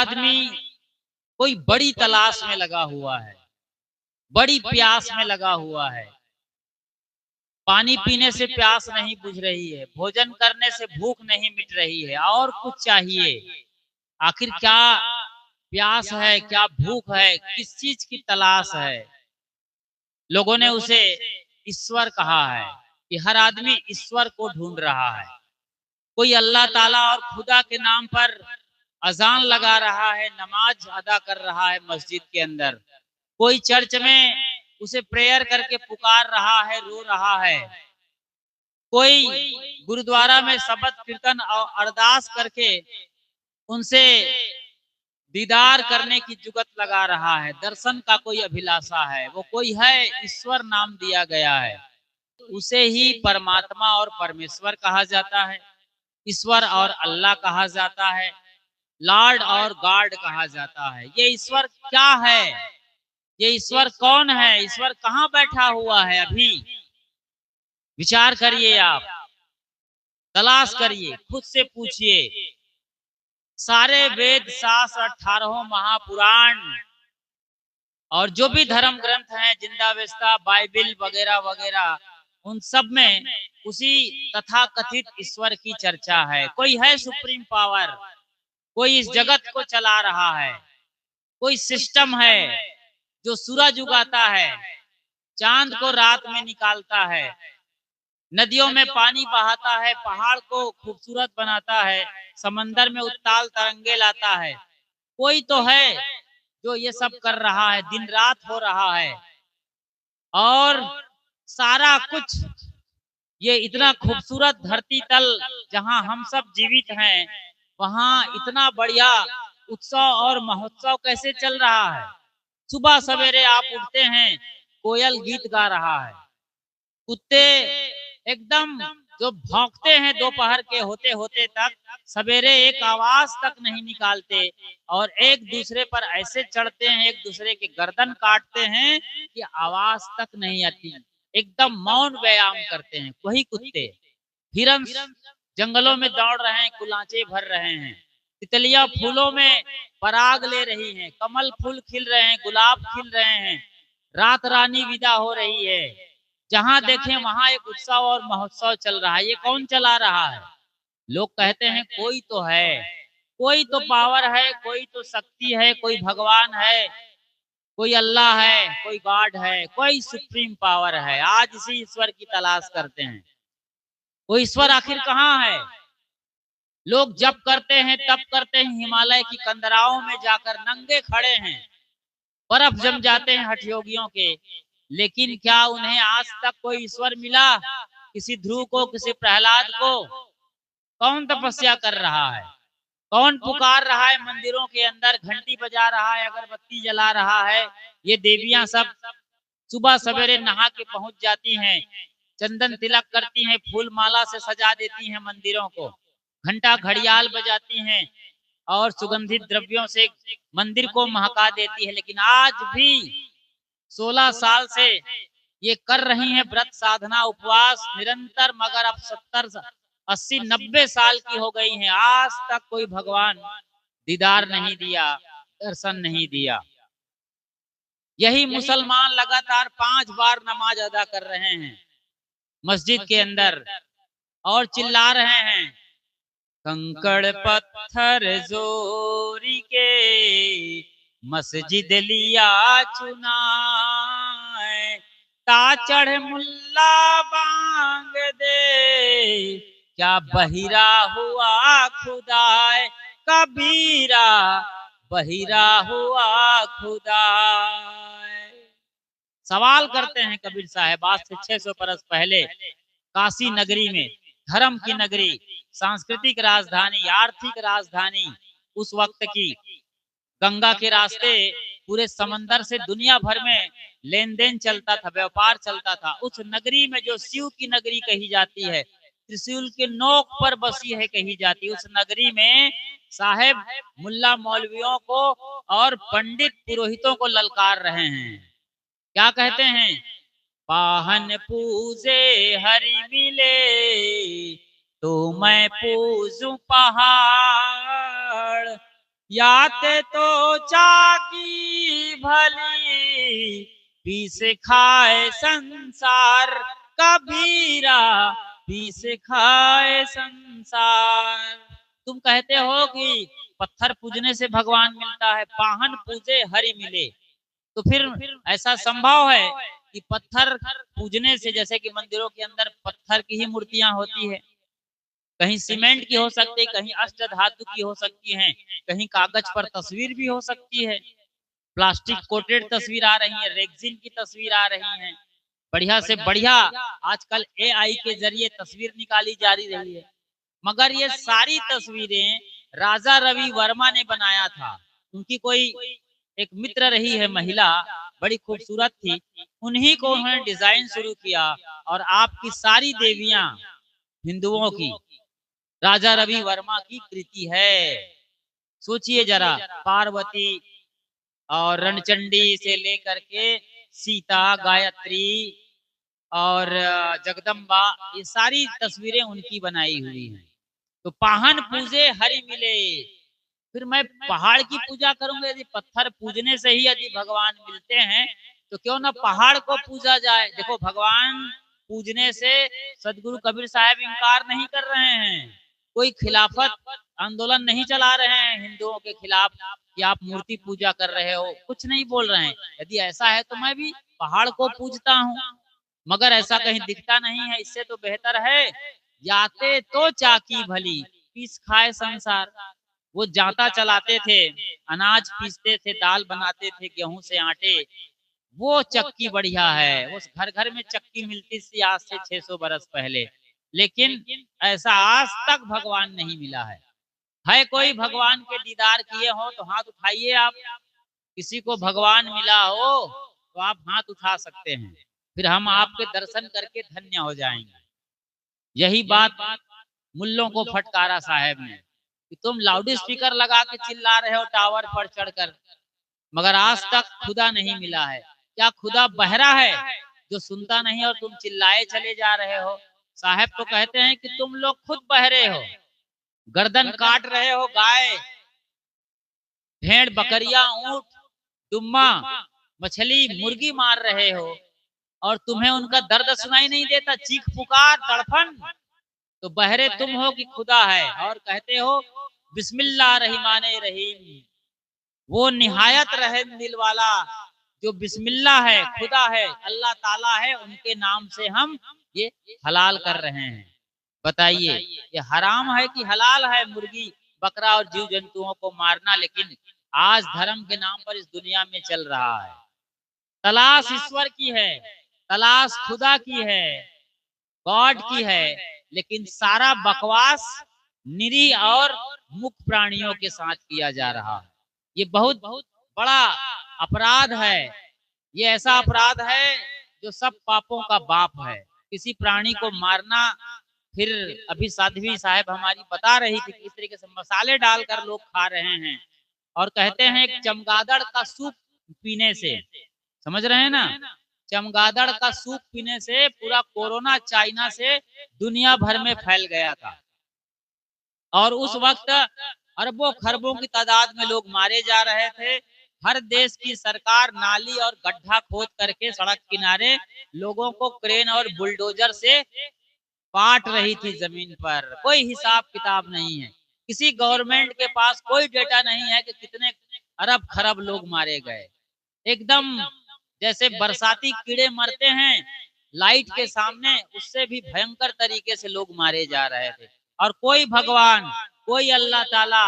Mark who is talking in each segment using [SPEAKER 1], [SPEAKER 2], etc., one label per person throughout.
[SPEAKER 1] आदमी कोई बड़ी तलाश में लगा हुआ है, बड़ी प्यास में लगा हुआ है। पानी पीने से प्यास नहीं बुझ रही है, भोजन करने से भूख नहीं मिट रही है, और कुछ चाहिए। आखिर क्या प्यास है, क्या भूख है, किस चीज की तलाश है? लोगों ने उसे ईश्वर कहा है कि हर आदमी ईश्वर को ढूंढ रहा है। कोई अल्लाह ताला और खुदा के नाम पर अजान लगा रहा है, नमाज अदा कर रहा है मस्जिद के अंदर। कोई चर्च में उसे प्रेयर करके पुकार रहा है, रो रहा है। कोई गुरुद्वारा में शबद कीर्तन और अरदास करके उनसे दीदार करने की जुगत लगा रहा है, दर्शन का कोई अभिलाषा है। वो कोई है, ईश्वर नाम दिया गया है। उसे ही परमात्मा और परमेश्वर कहा जाता है, ईश्वर और अल्लाह कहा जाता है, लॉर्ड और गॉड कहा जाता है। ये ईश्वर क्या है? ये ईश्वर कौन है? ईश्वर कहाँ बैठा हुआ है? अभी विचार करिए, आप तलाश करिए, खुद से पूछिए। सारे वेद शास्त्र, 18 महापुराण और जो भी धर्म ग्रंथ हैं, जिंदावेस्ता, बाइबिल वगैरह वगैरह, उन सब में उसी तथा कथित ईश्वर की चर्चा है। कोई है सुप्रीम पावर, कोई इस जगत को चला रहा है, कोई सिस्टम है जो सूरज उगाता है, चांद को रात में निकालता है, नदियों में पानी बहाता है, पहाड़ को खूबसूरत बनाता है, समंदर में उत्ताल तरंगे लाता है। कोई तो है जो ये सब कर रहा है, दिन रात हो रहा है। और सारा कुछ ये इतना खूबसूरत धरती तल जहां हम सब जीवित हैं, वहां इतना बढ़िया उत्सव और महोत्सव कैसे चल रहा है? सुबह सवेरे आप उठते हैं, कोयल गीत गा रहा है, कुत्ते एकदम जो भौंकते हैं दोपहर के होते होते तक, सवेरे एक आवाज तक नहीं निकालते और एक दूसरे पर ऐसे चढ़ते हैं, एक दूसरे के गर्दन काटते हैं कि आवाज तक नहीं आती। एकदम मौन व्यायाम करते हैं। वही कुत्ते। हिरन जंगलों में दौड़ रहे हैं, कुलांचे भर रहे हैं। तितलियां फूलों में पराग ले रही हैं, कमल फूल खिल रहे हैं, गुलाब खिल रहे हैं, रात रानी विदा हो रही है। जहां देखें वहां एक उत्सव और महोत्सव चल रहा है। ये कौन चला रहा है? लोग कहते हैं कोई तो है, कोई तो पावर है, कोई तो शक्ति है, कोई भगवान है, कोई अल्लाह है, कोई गॉड है, कोई सुप्रीम पावर है। आज इसी ईश्वर की तलाश करते हैं। वो ईश्वर आखिर कहाँ है? लोग जप करते हैं, तप करते हैं, हिमालय की कंदराओं में जाकर नंगे खड़े हैं, बर्फ जम जाते हैं हठ योगियों के। लेकिन क्या उन्हें आज तक कोई ईश्वर मिला? किसी ध्रुव को, किसी प्रहलाद को? कौन तपस्या कर रहा है? कौन पुकार रहा है मंदिरों के अंदर, घंटी बजा रहा है, अगरबत्ती जला रहा है? ये देवियां सब सुबह सवेरे नहा के पहुंच जाती हैं, चंदन तिलक करती हैं, फूल माला से सजा देती हैं मंदिरों को, घंटा घड़ियाल बजाती हैं और सुगंधित द्रव्यों से मंदिर को महका देती है। लेकिन आज भी 16 साल से ये कर रही हैं व्रत साधना उपवास निरंतर, मगर अब 70 80 90 साल की हो गई हैं, आज तक कोई भगवान दीदार नहीं दिया, दर्शन नहीं दिया। यही मुसलमान लगातार 5 बार नमाज अदा कर रहे हैं मस्जिद के अंदर और चिल्ला रहे हैं, कंकड़ पत्थर जोरी के मस्जिद लिया चुनाए, ता चढ़ मुल्ला बांग दे, क्या बहिरा हुआ खुदाए, कबीरा बहिरा हुआ खुदाए। सवाल करते हैं कबीर साहब आज से 600 बरस पहले काशी नगरी में, धर्म की नगरी, सांस्कृतिक राजधानी, आर्थिक राजधानी उस वक्त की, गंगा के रास्ते पूरे समंदर से दुनिया भर में लेन देन चलता था, व्यापार चलता था। उस नगरी में जो शिव की नगरी कही जाती है, त्रिशूल के नोक पर बसी है कही जाती है, उस नगरी में साहेब मुल्ला मौलवियों को और पंडित पुरोहितों को ललकार रहे हैं। क्या कहते हैं? पाहन पूजे हरि मिले, तो मैं पूजूं पहाड़, याते तो चाकी भली, पीस खाए संसार, कबीरा पीस खाए संसार। तुम कहते हो कि पत्थर पूजने से भगवान मिलता है, पाहन पूजे हरि मिले, तो फिर ऐसा संभव है कि पत्थर पूजने से, जैसे कि मंदिरों के अंदर पत्थर की ही मूर्तियां होती है, कहीं सीमेंट की हो सकती है, कहीं अष्ट धातु की हो सकती हैं, कहीं कागज पर तस्वीर भी हो सकती है, प्लास्टिक कोटेड तस्वीर आ रही है, रेक्सिन की तस्वीर आ रही है, बढ़िया से बढ़िया आजकल एआई के जरिए तस्वीर निकाली जा रही है। मगर ये सारी तस्वीरें राजा रवि वर्मा ने बनाया था। उनकी कोई एक मित्र रही है महिला, बड़ी खूबसूरत थी, उन्हीं को उन्होंने डिजाइन शुरू किया। और आपकी सारी देवियां हिंदुओं की राजा रवि वर्मा की कृति है। सोचिए जरा, पार्वती और रणचंडी से लेकर के सीता, गायत्री और जगदम्बा, ये सारी तस्वीरें उनकी बनाई हुई हैं। तो पाहन पूजे हरि मिले, फिर मैं पहाड़ की पूजा करूंगा? यदि पत्थर पूजने से ही यदि भगवान मिलते हैं, तो क्यों ना पहाड़ को पूजा जाए। देखो, भगवान पूजने से सदगुरु कबीर साहब इनकार नहीं कर रहे हैं, कोई खिलाफत आंदोलन नहीं चला रहे हैं हिंदुओं के खिलाफ कि आप मूर्ति पूजा कर रहे हो, कुछ नहीं बोल रहे हैं। यदि ऐसा है तो मैं भी पहाड़ को पूजता हूँ, मगर ऐसा कहीं दिखता नहीं है। इससे तो बेहतर है याते तो चाकी भली, पीस खाए संसार। वो जाता चलाते थे, अनाज पीसते थे, दाल बनाते थे गेहूं से आटे, वो चक्की बढ़िया है। उस घर घर में चक्की मिलती थी आज से 600 बरस पहले, लेकिन ऐसा आज तक भगवान नहीं मिला है कोई भगवान के दीदार किए हो तो हाथ उठाइए आप, किसी को भगवान मिला हो तो आप हाथ उठा सकते हैं, फिर हम आपके दर्शन करके धन्य हो जाएंगे। यही बात मुल्लों को फटकारा साहब ने कि तुम लाउड स्पीकर लगा के चिल्ला रहे हो टावर पर चढ़कर, मगर आज तक खुदा नहीं मिला है। क्या खुदा बहरा है जो सुनता नहीं और तुम चिल्लाए चले जा रहे हो? साहब तो कहते हैं कि तुम लोग खुद बहरे हो, गर्दन काट रहे हो गाय, भेड़, बकरिया, ऊंट, दुम्मा, मछली, मुर्गी मार रहे हो, और तुम्हें उनका दर्द सुनाई नहीं देता, चीख पुकार तड़फन? तो बहरे तुम हो कि खुदा है? और कहते हो बिस्मिल्लाह रहमाने रहीम, वो निहायत रहम दिल वाला जो बिस्मिल्लाह है, खुदा है, अल्लाह ताला है, उनके नाम से हम ये हलाल कर रहे हैं। बताइए, ये हराम है कि हलाल है मुर्गी, बकरा और जीव जंतुओं को मारना? लेकिन आज धर्म के नाम पर इस दुनिया में चल रहा है। तलाश ईश्वर की है, तलाश खुदा की है, गॉड की है, लेकिन सारा बकवास निरीह और मुक्त प्राणियों के साथ किया जा रहा है। ये बहुत बड़ा अपराध है। ये ऐसा अपराध है जो सब पापों का बाप है। किसी प्राणी को मारना, फिर अभी साध्वी साहब हमारी बता रही थी किस तरीके से मसाले डालकर लोग खा रहे हैं, और कहते हैं एक चमगादड़ का सूप पीने से, समझ रहे हैं ना, चमगादड़ का सूप पीने से पूरा कोरोना चाइना से दुनिया भर में फैल गया था, और उस वक्त अरबों खरबों की तादाद में लोग मारे जा रहे थे। हर देश की सरकार नाली और गड्ढा खोद करके सड़क किनारे लोगों को क्रेन और बुलडोजर से काट रही थी जमीन पर। कोई हिसाब किताब नहीं है, किसी गवर्नमेंट के पास कोई डेटा नहीं है कि कितने अरब खरब लोग मारे गए। एकदम जैसे बरसाती कीड़े मरते हैं लाइट के सामने, उससे भी भयंकर तरीके से लोग मारे जा रहे थे, और कोई भगवान, कोई अल्लाह ताला,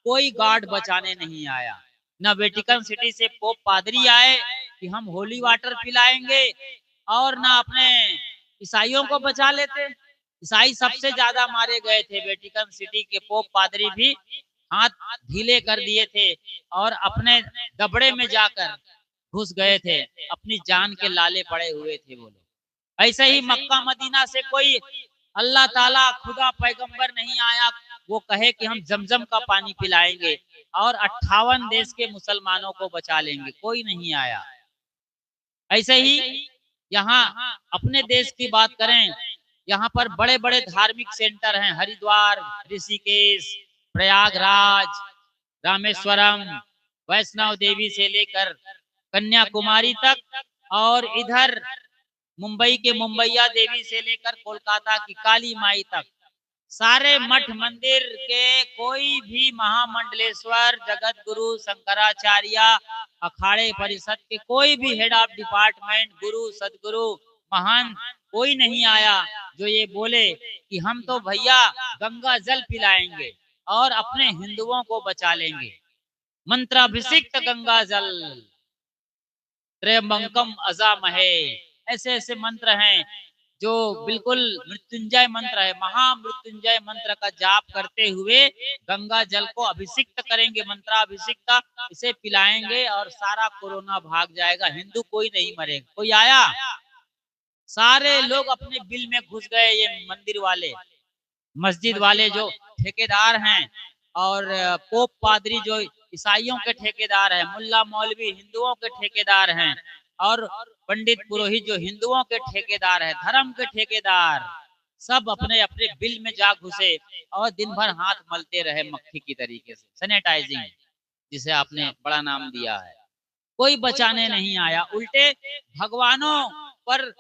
[SPEAKER 1] कोई गॉड बचाने नहीं आया। न वेटिकन सिटी से पोप पादरी आए कि हम होली वाटर पिलाएंगे, और न अपने ईसाइयों को बचा लेते। ईसाई सबसे ज्यादा मारे गए थे, वेटिकन सिटी के पोप पादरी भी हाथ ढीले कर दिए थे और अपने दबड़े में जाकर घुस गए थे, अपनी जान के लाले पड़े हुए थे वो लोग। ऐसे ही मक्का मदीना से कोई अल्लाह ताला खुदा पैगंबर नहीं आया वो कहे कि हम जमजम का पानी पिलाएंगे और 58 देश के मुसलमानों को बचा लेंगे, कोई नहीं आया। ऐसे ही यहाँ अपने देश की बात करें, यहाँ पर बड़े बड़े धार्मिक सेंटर हैं, हरिद्वार, ऋषिकेश, प्रयागराज, रामेश्वरम, वैष्णव देवी से लेकर कन्याकुमारी तक, और इधर मुंबई के मुंबईया देवी से लेकर कोलकाता की काली माई तक, सारे मठ मंदिर के कोई भी महामंडलेश्वर, जगत गुरु, शंकराचार्य, अखाड़े परिषद के कोई भी हेड ऑफ डिपार्टमेंट, गुरु, सदगुरु, महान कोई नहीं आया जो ये बोले कि हम तो भैया गंगा जल पिलाएंगे और अपने हिंदुओं को बचा लेंगे। मंत्राभिषिक्त गंगा जल, त्र्यंबकम अजामहे, ऐसे ऐसे मंत्र हैं जो बिल्कुल मृत्युंजय मंत्र है। महामृत्युंजय मंत्र का जाप करते हुए गंगा जल को अभिषिक्त करेंगे, मंत्राभिषिक्त, इसे पिलाएंगे और सारा कोरोना भाग जाएगा, हिंदू कोई नहीं मरेगा। कोई आया? सारे लोग अपने बिल में घुस गए। ये मंदिर वाले, मस्जिद वाले जो ठेकेदार हैं, और पोप पादरी जो ईसाइयों के ठेकेदार हैं, मुल्ला मौलवी हिंदुओं के ठेकेदार हैं, और पंडित पुरोहित जो हिंदुओं के ठेकेदार हैं, धर्म के ठेकेदार, सब अपने अपने बिल में जा घुसे और दिन भर हाथ मलते रहे मक्खी की तरीके से। सैनिटाइजिंग, जिसे आपने बड़ा नाम दिया है, कोई बचाने नहीं आया। उल्टे भगवानों पर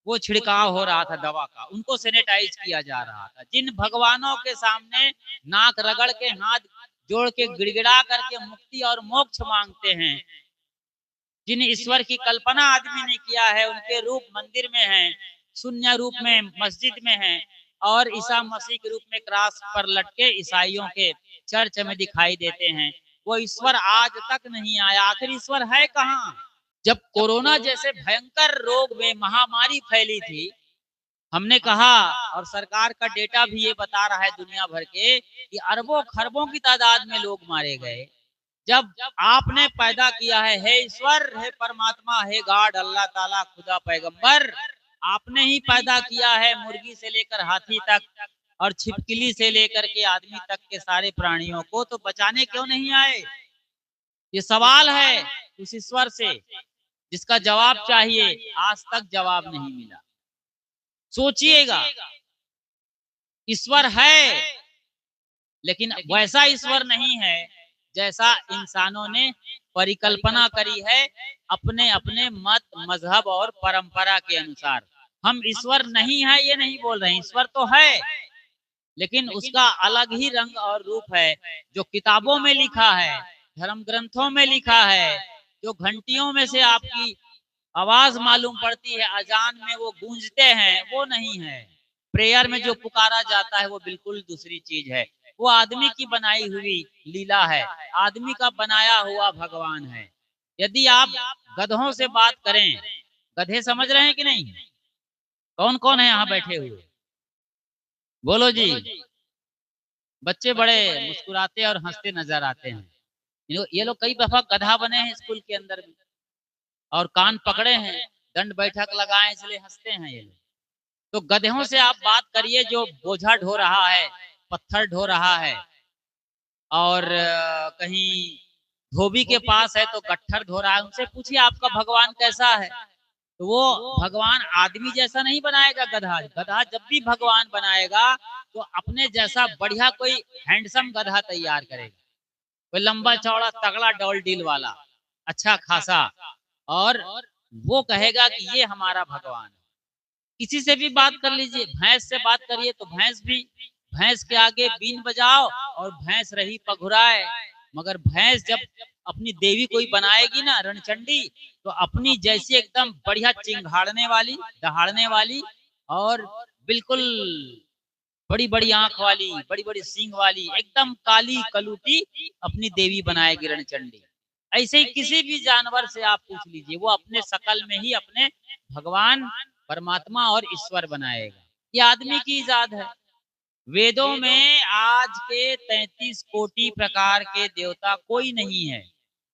[SPEAKER 1] वो छिड़काव हो रहा था दवा का, उनको सैनिटाइज किया जा रहा था। जिन भगवानों के सामने नाक रगड़ के, हाथ जोड़ के, गिड़गिड़ा करके मुक्ति और मोक्ष मांगते हैं, जिन ईश्वर की कल्पना आदमी ने किया है, उनके रूप मंदिर में हैं, शून्य रूप में मस्जिद में हैं, और ईसा मसीह के रूप में क्रॉस पर लटके ईसाइयों के चर्च में दिखाई देते हैं, वो ईश्वर आज तक नहीं आया। आखिर ईश्वर है कहाँ? जब कोरोना जैसे भयंकर रोग में महामारी फैली थी, हमने कहा, और सरकार का डेटा भी ये बता रहा है दुनिया भर के, कि अरबों खरबों की तादाद में लोग मारे गए। जब आपने पैदा किया है, हे ईश्वर, हे परमात्मा, हे गॉड, अल्लाह ताला, खुदा, पैगंबर, आपने ही पैदा किया है मुर्गी से लेकर हाथी तक और छिपकली से लेकर के आदमी तक के सारे प्राणियों को, तो बचाने क्यों नहीं आए? ये सवाल है उस ईश्वर से जिसका जवाब चाहिए, आज तक जवाब नहीं मिला। सोचिएगा, ईश्वर है लेकिन वैसा ईश्वर नहीं है जैसा इंसानों ने परिकल्पना करी है अपने अपने मत, मजहब और परंपरा के अनुसार। हम ईश्वर नहीं है ये नहीं बोल रहे हैं, ईश्वर तो है, लेकिन उसका अलग ही रंग और रूप है, जो किताबों में लिखा है, धर्म ग्रंथों में लिखा है, जो घंटियों में से आपकी आवाज मालूम पड़ती है, अजान में वो गूंजते हैं, वो नहीं है। प्रेयर में जो पुकारा जाता है वो बिल्कुल दूसरी चीज है। वो आदमी की बनाई हुई लीला है, आदमी का बनाया हुआ भगवान है। यदि आप गधों से बात करें, गधे समझ रहे हैं कि नहीं? कौन कौन है यहाँ बैठे हुए? बोलो जी। बच्चे बड़े मुस्कुराते और हंसते नजर आते हैं। ये लोग कई दफा गधा बने हैं स्कूल के अंदर में, और कान पकड़े हैं, दंड बैठक लगाए, इसलिए हंसते हैं ये लोग। तो गधों से आप बात करिए जो बोझा ढो रहा है, पत्थर ढो रहा है, और कहीं धोबी के पास है तो गट्ठर धो रहा है, उनसे पूछिए आपका भगवान कैसा है, तो वो भगवान आदमी जैसा नहीं बनाएगा। गधा गधा जब भी भगवान बनाएगा तो अपने जैसा बढ़िया कोई हैंडसम गधा तैयार करेगा, कोई लंबा चौड़ा तगड़ा डॉल डील वाला, अच्छा खासा, और वो कहेगा कि ये हमारा भगवान है। किसी से भी बात कर लीजिए, भैंस से बात करिए तो भैंस भी, भैंस के आगे बीन बजाओ और भैंस रही पघुराए, मगर भैंस जब अपनी देवी कोई बनाएगी ना, रणचंडी, तो अपनी जैसी एकदम बढ़िया चिंघाड़ने वाली, दहाड़ने वाली, और बिल्कुल बड़ी बड़ी आंख वाली, बड़ी बड़ी सींग वाली, एकदम काली कलूटी अपनी देवी बनाएगी रणचंडी। ऐसे ही किसी भी जानवर से आप पूछ लीजिए, वो अपने शकल में ही अपने भगवान, परमात्मा और ईश्वर बनाएगा। ये आदमी की इजाद है। वेदों में आज के 33 कोटि प्रकार के देवता कोई नहीं है,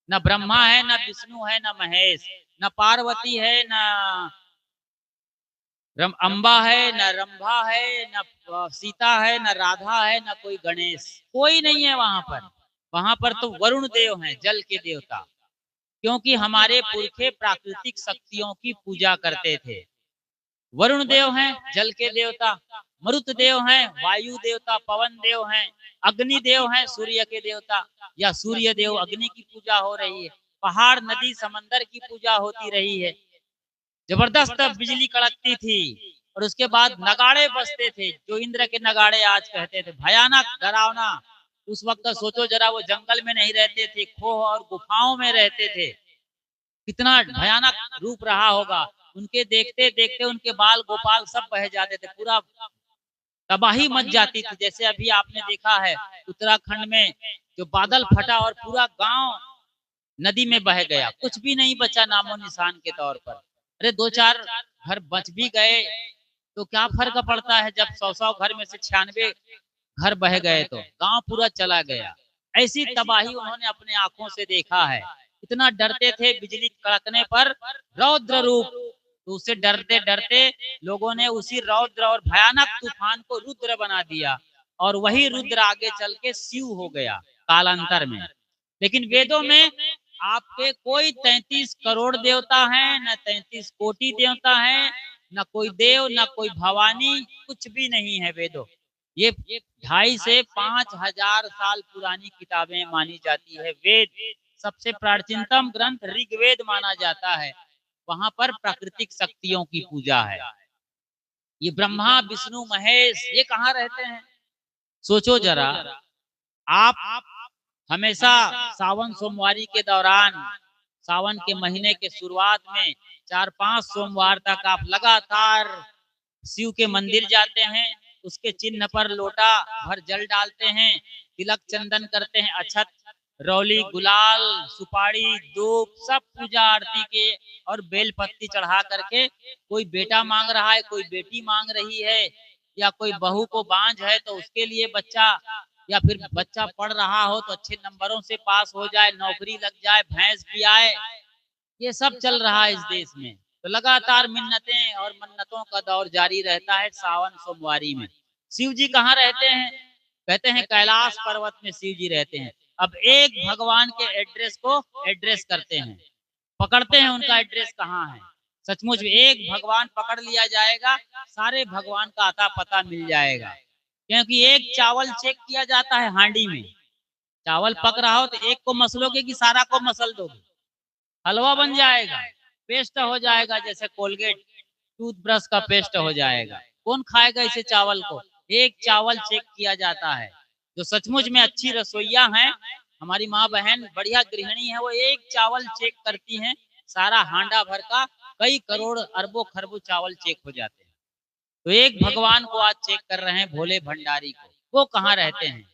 [SPEAKER 1] न ब्रह्मा है, न विष्णु है, न महेश, न पार्वती है, न अम्बा है, न रंभा है, न सीता है, न राधा है, न कोई गणेश, कोई नहीं है वहां पर। वहां पर तो वरुण देव हैं, जल के देवता, क्योंकि हमारे पुरखे प्राकृतिक शक्तियों की पूजा करते थे। वरुण देव हैं, जल के देवता। मरुत देव हैं, वायु देवता, पवन देव हैं, अग्नि देव हैं, सूर्य के देवता, या सूर्य देव, अग्नि की पूजा हो रही है, पहाड़, नदी, समंदर की पूजा होती रही है, जबरदस्त बिजली कड़कती थी, और उसके बाद नगाड़े बजते थे, जो इंद्र के नगाड़े आज कहते थे, भयानक डरावना। उस वक्त सोचो जरा, वो जंगल में नहीं रहते थे, खोह और गुफाओं में रहते थे, कितना भयानक रूप रहा होगा। उनके देखते देखते उनके बाल गोपाल सब बह जाते थे, पूरा तबाही मच जाती थी। जैसे अभी आपने देखा है उत्तराखंड में जो बादल फटा और पूरा गांव नदी में बह गया, कुछ भी नहीं बचा नामो निशान के तौर पर। अरे 2-4 घर बच भी गए तो क्या फर्क पड़ता है, जब 100 घर में से 96 घर बह गए तो गांव पूरा चला गया। ऐसी तबाही उन्होंने अपने आंखों से देखा है। इतना डरते थे बिजली कड़कने पर, रौद्र रूप, तो उससे डरते डरते लोगों ने उसी रौद्र और भयानक तूफान को रुद्र बना दिया, और वही रुद्र आगे चल के शिव हो गया कालांतर में। लेकिन वेदों में आपके कोई 33 करोड़ देवता हैं, न 33 कोटि देवता हैं, न कोई देव, न कोई भवानी, कुछ भी नहीं है वेदों। ये 2.5 से 5,000 साल पुरानी किताबें मानी जाती है। वेद सबसे प्राचीनतम ग्रंथ ऋग्वेद माना जाता है। वहां पर प्राकृतिक शक्तियों की पूजा है। ये ब्रह्मा, विष्णु, महेश, ये कहाँ रहते हैं? सोचो जरा, आप हमेशा सावन सोमवारी के दौरान, सावन के महीने के शुरुआत में 4-5 सोमवार तक आप लगातार शिव के मंदिर जाते हैं, उसके चिन्ह पर लोटा भर जल डालते हैं, तिलक चंदन करते हैं, अक्षत, रौली, गुलाल, सुपारी, धूप, सब पूजा आरती के और बेल पत्ती चढ़ा करके, कोई बेटा मांग रहा है, कोई बेटी मांग रही है, या कोई बहू को बांझ है तो उसके लिए बच्चा, या फिर बच्चा पढ़ रहा हो तो अच्छे नंबरों से पास हो जाए, नौकरी लग जाए, भैंस भी आए, ये सब चल रहा है इस देश में। तो लगातार मिन्नतें और मन्नतों का दौर जारी रहता है सावन सोमवारी में। शिव जी कहाँ रहते हैं? कहते हैं कैलाश पर्वत में शिव जी रहते हैं। अब एक भगवान के एड्रेस को एड्रेस करते हैं, पकड़ते हैं उनका एड्रेस कहाँ है। सचमुच एक भगवान पकड़ लिया जाएगा, सारे भगवान का आता पता मिल जाएगा। क्योंकि एक चावल चेक किया जाता है हांडी में, चावल पक रहा हो तो एक को मसलोगे कि सारा को मसल दोगे? हलवा बन जाएगा, पेस्ट हो जाएगा, जैसे कोलगेट टूथब्रश का पेस्ट हो जाएगा। कौन खाएगा इसे चावल को? एक चावल चेक किया जाता है। जो सचमुच में अच्छी रसोइया हैं, हमारी माँ बहन बढ़िया गृहिणी है, वो एक चावल चेक करती हैं, सारा हांडा भर का कई करोड़ अरबों खरबों चावल चेक हो जाते हैं। तो एक भगवान को आज चेक कर रहे हैं, भोले भंडारी को। वो कहाँ रहते हैं?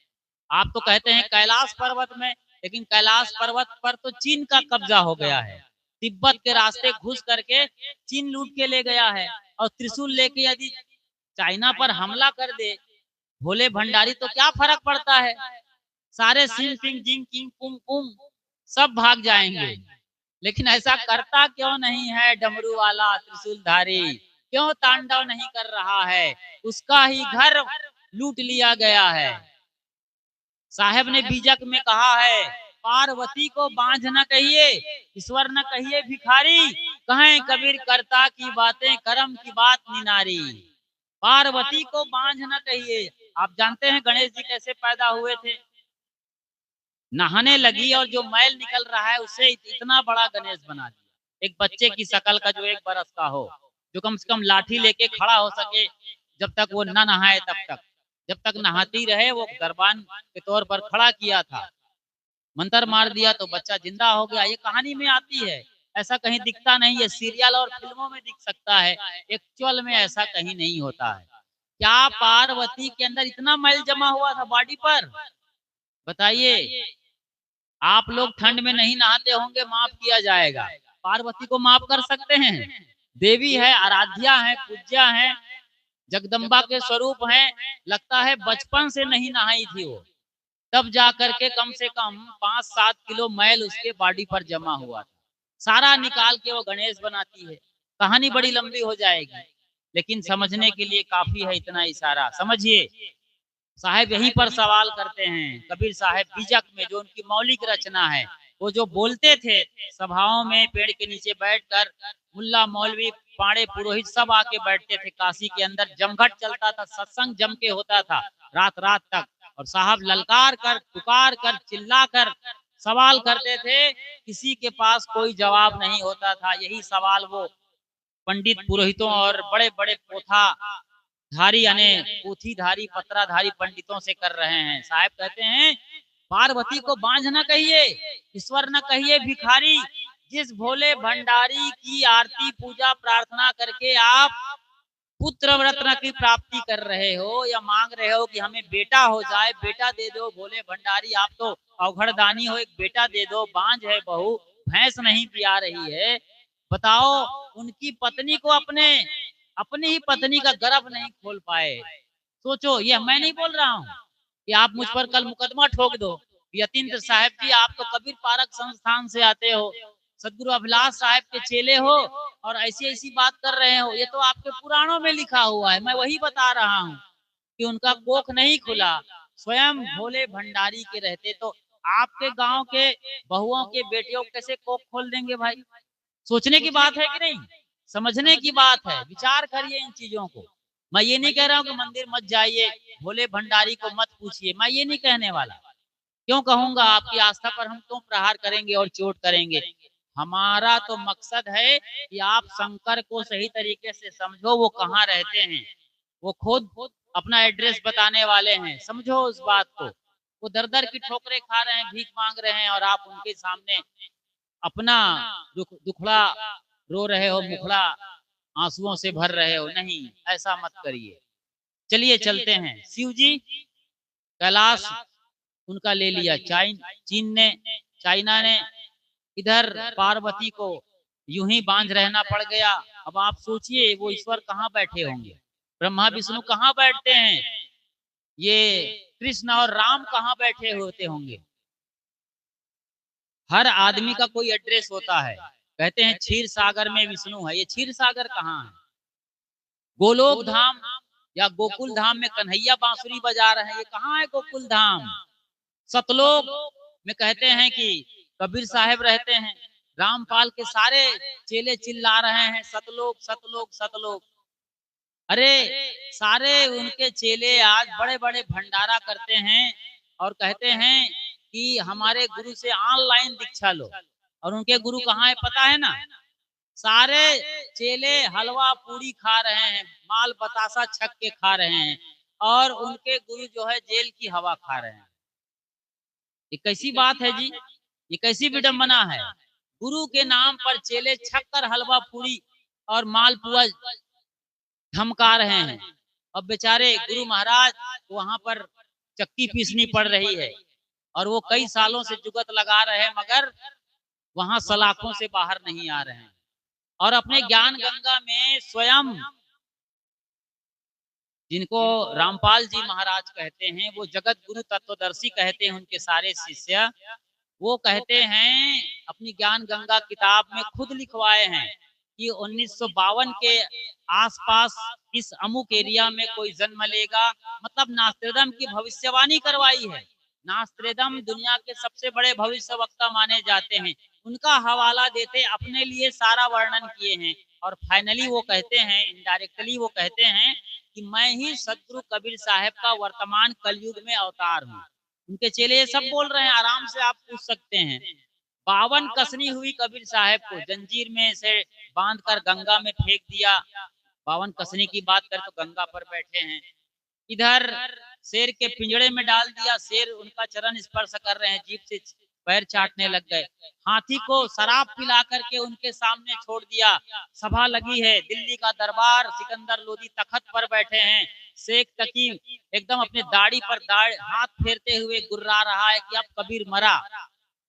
[SPEAKER 1] आप तो कहते हैं कैलाश पर्वत में, लेकिन कैलाश पर्वत पर तो चीन का कब्जा हो गया है। तिब्बत के रास्ते घुस करके चीन लूट के ले गया है, और त्रिशूल लेके यदि चाइना पर हमला कर दे भोले भंडारी तो क्या फर्क पड़ता है? सारे सिंह सिंह जिंग किंग कुंग कुंग सब भाग जाएंगे। लेकिन ऐसा करता क्यों नहीं है डमरू वाला त्रिशूलधारी? क्यों तांडव नहीं कर रहा है? उसका ही घर लूट लिया गया है। साहेब ने बीजक में कहा है, पार्वती को बांझ न कहिए, ईश्वर न कहिए भिखारी, कहें कबीर करता की बातें, कर्म की बात निनारी। पार्वती को बांझ न कहिए। आप जानते हैं गणेश जी कैसे पैदा हुए थे? नहाने लगी और जो मैल निकल रहा है उससे इतना बड़ा गणेश बना दिया। एक बच्चे की शकल का जो 1 बरस का हो, जो कम से कम लाठी लेके खड़ा हो सके, जब तक वो न नहाए तब तक, जब तक नहाती रहे, वो दरबान के तौर पर खड़ा किया था। मंत्र मार दिया तो बच्चा जिंदा हो गया। ये कहानी में आती है, ऐसा कहीं दिखता नहीं है। सीरियल और फिल्मों में दिख सकता है, एक्चुअल में ऐसा कहीं नहीं होता है। क्या पार्वती के अंदर इतना मैल जमा हुआ था बॉडी पर? बताइए। आप लोग ठंड में नहीं नहाते होंगे, माफ किया जाएगा। पार्वती को माफ कर सकते हैं? देवी है, आराध्या है, पूज्या है, जगदम्बा के स्वरूप हैं। लगता है बचपन से नहीं नहाई थी वो, तब जा करके कम से कम 5-7 किलो मैल उसके बॉडी पर जमा हुआ था। सारा निकाल के वो गणेश बनाती है। कहानी बड़ी लंबी हो जाएगी, लेकिन समझने के लिए काफी है इतना इशारा। समझिए, साहेब यहीं पर सवाल करते हैं, कबीर साहेब बीजक में, जो उनकी मौलिक रचना है, वो जो बोलते थे सभाओं में, पेड़ के नीचे बैठकर मुल्ला मौलवी पाड़े पुरोहित सब आके बैठते थे। काशी के अंदर जमघट चलता था, सत्संग जम के होता था रात रात तक। और साहब ललकार कर, पुकार कर, चिल्ला कर सवाल करते थे, किसी के पास कोई जवाब नहीं होता था। यही सवाल वो पंडित पुरोहितों और बड़े बड़े पोथा धारी यानी पोथीधारी पत्राधारी पंडितों से कर रहे हैं। साहब कहते हैं पार्वती को बांझ न कहिए, ईश्वर न कहिए भिखारी, जिस भोले भंडारी की आरती पूजा प्रार्थना करके आप पुत्र रत्न की प्राप्ति कर रहे हो या मांग रहे हो कि हमें बेटा हो जाए, बेटा दे दो भोले भंडारी, आप तो अवघड़दानी हो, एक बेटा दे दो, बांझ है बहू, भैंस नहीं पिया रही है, बताओ उनकी पत्नी को अपनी ही पत्नी का गर्भ नहीं खोल पाए। सोचो, ये मैं नहीं बोल रहा हूँ कि आप मुझ पर कल मुकदमा ठोक दो। यतीन्द्र साहब जी, आप तो कबीर पारक संस्थान से आते हो, सदगुरु अभिलाष साहब के चेले हो और ऐसी ऐसी बात कर रहे हो। ये तो आपके पुराणों में लिखा हुआ है, मैं वही बता रहा हूँ कि उनका कोख नहीं खुला, स्वयं भोले भंडारी के रहते तो आपके गांव के बहुओं के बेटियों कैसे कोख खोल देंगे भाई? सोचने की बात है कि नहीं? समझने की बात है, विचार करिए इन चीजों को। मैं ये नहीं कह रहा हूँ कि मंदिर मत जाइए, भोले भंडारी को मत पूछिए, मैं ये नहीं कहने वाला। क्यों कहूंगा? आपकी आस्था पर हम क्यों प्रहार करेंगे और चोट करेंगे? हमारा तो मकसद है कि आप शंकर को सही तरीके से समझो, वो कहाँ रहते हैं, वो खुद अपना एड्रेस बताने वाले हैं, समझो उस बात को। वो दर दर की ठोकरें खा रहे हैं, भीख मांग रहे हैं और आप उनके सामने अपना दुखड़ा रो रहे हो, मुखड़ा आंसुओं से भर रहे हो। नहीं, ऐसा मत करिए। चलिए चलते हैं। शिव जी कैलाश उनका ले लिया चीन ने, चाइना ने, इधर पार्वती को यूं ही बांझ रहना पड़ गया। अब आप सोचिए वो ईश्वर कहाँ बैठे होंगे, ब्रह्मा विष्णु कहाँ बैठते हैं, ये कृष्ण और राम कहाँ बैठे होते होंगे। हर आदमी का कोई एड्रेस होता है। कहते हैं क्षीर सागर में विष्णु है, ये क्षीर सागर कहाँ है? गोलोक धाम या गोकुल धाम में कन्हैया बांसुरी बजा रहे हैं, ये कहाँ है गोकुल धाम? सतलोक में कहते हैं कि कबीर साहब रहते हैं, रामपाल के सारे चेले चिल्ला रहे हैं सतलोक सतलोक सतलोक। अरे सारे उनके चेले आज बड़े बड़े भंडारा करते हैं और कहते हैं कि हमारे गुरु से ऑनलाइन दीक्षा लो। और उनके गुरु कहाँ है पता है ना? सारे चेले हलवा पूरी खा रहे हैं, माल बतासा छक के खा रहे हैं और उनके गुरु जो है जेल की हवा खा रहे हैं। ये कैसी बात है जी? ये कैसी विडंबना है? गुरु के नाम पर चेले छक्कर हलवा पूरी और मालपुआ धमका रहे हैं। अब बेचारे गुरु महाराज वहां पर चक्की पीसनी पड़ रही है और वो कई सालों से जुगत लगा रहे हैं, मगर वहां सलाखों से बाहर नहीं आ रहे हैं। और अपने ज्ञान गंगा में स्वयं जिनको रामपाल जी महाराज कहते हैं, वो जगत गुरु तत्वदर्शी कहते हैं, उनके सारे शिष्य वो कहते हैं अपनी ज्ञान गंगा किताब में खुद लिखवाए हैं कि 1952 के आसपास इस अमुक एरिया में कोई जन्म लेगा। मतलब नास्त्रेदम की भविष्यवाणी करवाई है। नास्त्रेदम दुनिया के सबसे बड़े भविष्यवक्ता माने जाते हैं, उनका हवाला देते अपने लिए सारा वर्णन किए हैं। और फाइनली वो कहते हैं, इनडायरेक्टली वो कहते हैं कि मैं ही सदगुरु कबीर साहब का वर्तमान कलयुग में अवतार हूँ। उनके चेले ये सब बोल रहे हैं, आराम से आप पूछ सकते हैं। 52 कसनी हुई कबीर साहब को, जंजीर में से बांध कर गंगा में फेंक दिया। 52 कसनी की बात करें तो गंगा पर बैठे हैं। इधर शेर के पिंजड़े में डाल दिया, शेर उनका चरण स्पर्श कर रहे हैं, जीभ से पैर चाटने लग गए। हाथी को शराब पिला करके उनके सामने छोड़ दिया। सभा लगी है, दिल्ली का दरबार, सिकंदर लोदी तखत पर बैठे हैं। शेख तकी एकदम अपने दाढ़ी पर हाथ फेरते हुए गुर्रा रहा है कि अब कबीर मरा,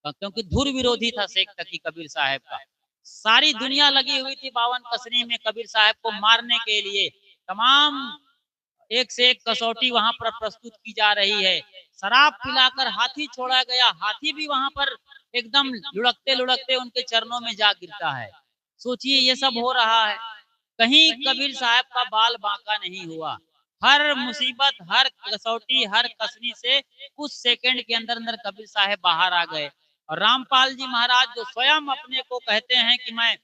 [SPEAKER 1] क्योंकि धुर विरोधी था शेख तकी कबीर साहब का। सारी दुनिया लगी हुई थी 52 कसनी में कबीर साहब को मारने के लिए। तमाम एक से एक कसौटी वहां पर प्रस्तुत की जा रही है। शराब पिलाकर हाथी छोड़ा गया, हाथी भी वहां पर एकदम लुढ़कते लुढ़कते उनके चरणों में जा गिरता है। सोचिए ये सब हो रहा है, कहीं कबीर साहब का बाल बांका नहीं हुआ। हर मुसीबत, हर कसौटी, हर कसनी से कुछ सेकंड के अंदर अंदर कबीर साहब बाहर आ गए और रामपाल जी महाराज जो स्वयं अपने को कहते हैं कि मैं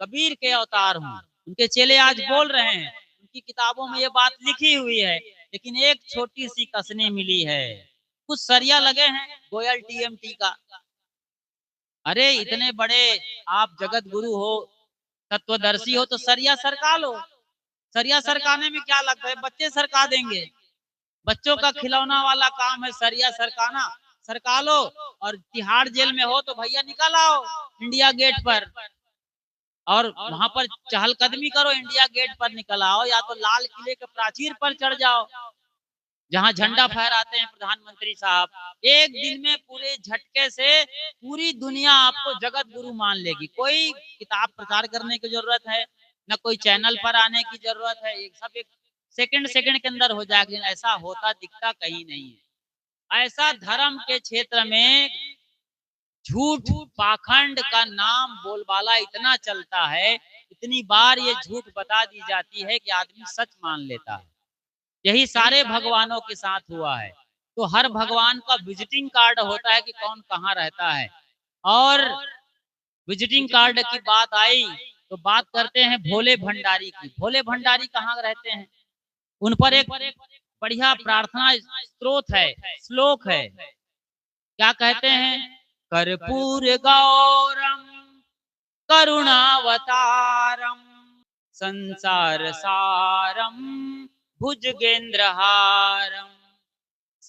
[SPEAKER 1] कबीर के अवतार हूँ, उनके चेले आज बोल रहे हैं, उनकी किताबों में ये बात लिखी हुई है, लेकिन एक छोटी सी कसनी मिली है, कुछ सरिया लगे हैं गोयल टीएमटी का। अरे इतने बड़े आप जगत गुरु हो, तत्वदर्शी हो, तो सरिया सरका लो। सरिया सरकाने में क्या लगता है, बच्चे सरका देंगे, बच्चों का खिलौना वाला काम है सरिया सरकाना। सरका लो, और तिहाड़ जेल में हो तो भैया निकल आओ इंडिया गेट पर, और वहां पर चहलकदमी करो, इंडिया गेट पर निकल आओ, या तो लाल किले के प्राचीर पर चढ़ जाओ जहां झंडा फहराते हैं प्रधानमंत्री साहब। एक दिन में पूरे झटके से पूरी दुनिया आपको जगत गुरु मान लेगी। कोई किताब प्रचार करने की जरूरत है, न कोई चैनल पर आने की जरूरत है, एक सब एक सेकंड सेकंड के अंदर हो जाएगा। ऐसा होता दिखता कहीं नहीं है। ऐसा धर्म के क्षेत्र में झूठ पाखंड का नाम बोलबाला इतना चलता है, इतनी बार ये झूठ बता दी जाती है कि आदमी सच मान लेता है। यही सारे भगवानों के साथ हुआ है। तो हर भगवान का विजिटिंग कार्ड होता है कि कौन कहाँ रहता है। और विजिटिंग कार्ड की बात आई तो बात करते हैं भोले भंडारी की। भोले भंडारी कहाँ रहते हैं? उन पर एक बढ़िया प्रार्थना स्त्रोत है, श्लोक है। क्या कहते हैं? कर्पूर गौरम करुणावतारम संसार सारम भुजगेंद्रहारम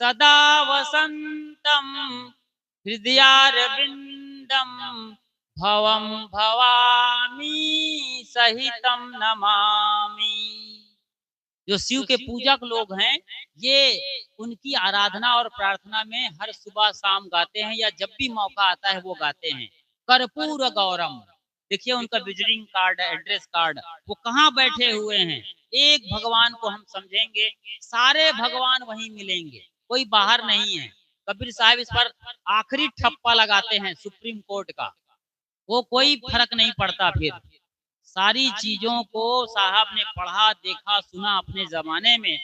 [SPEAKER 1] सदा वसंतम हृदयारविंदम भवम भवामी सहितम नमामि। जो शिव के पूजक लोग हैं, ये उनकी आराधना और प्रार्थना में हर सुबह शाम गाते हैं, या जब भी मौका आता है वो गाते हैं। कर्पूर गौरम, देखिए उनका विजिटिंग कार्ड, एड्रेस कार्ड, वो कहाँ बैठे हुए हैं। एक भगवान को हम समझेंगे, सारे भगवान वहीं मिलेंगे, कोई बाहर नहीं है। कबीर साहब इस पर आखिरी ठप्पा लगाते हैं सुप्रीम कोर्ट का, वो कोई फर्क नहीं पड़ता। फिर सारी चीजों को साहब ने पढ़ा, देखा, सुना अपने जमाने में,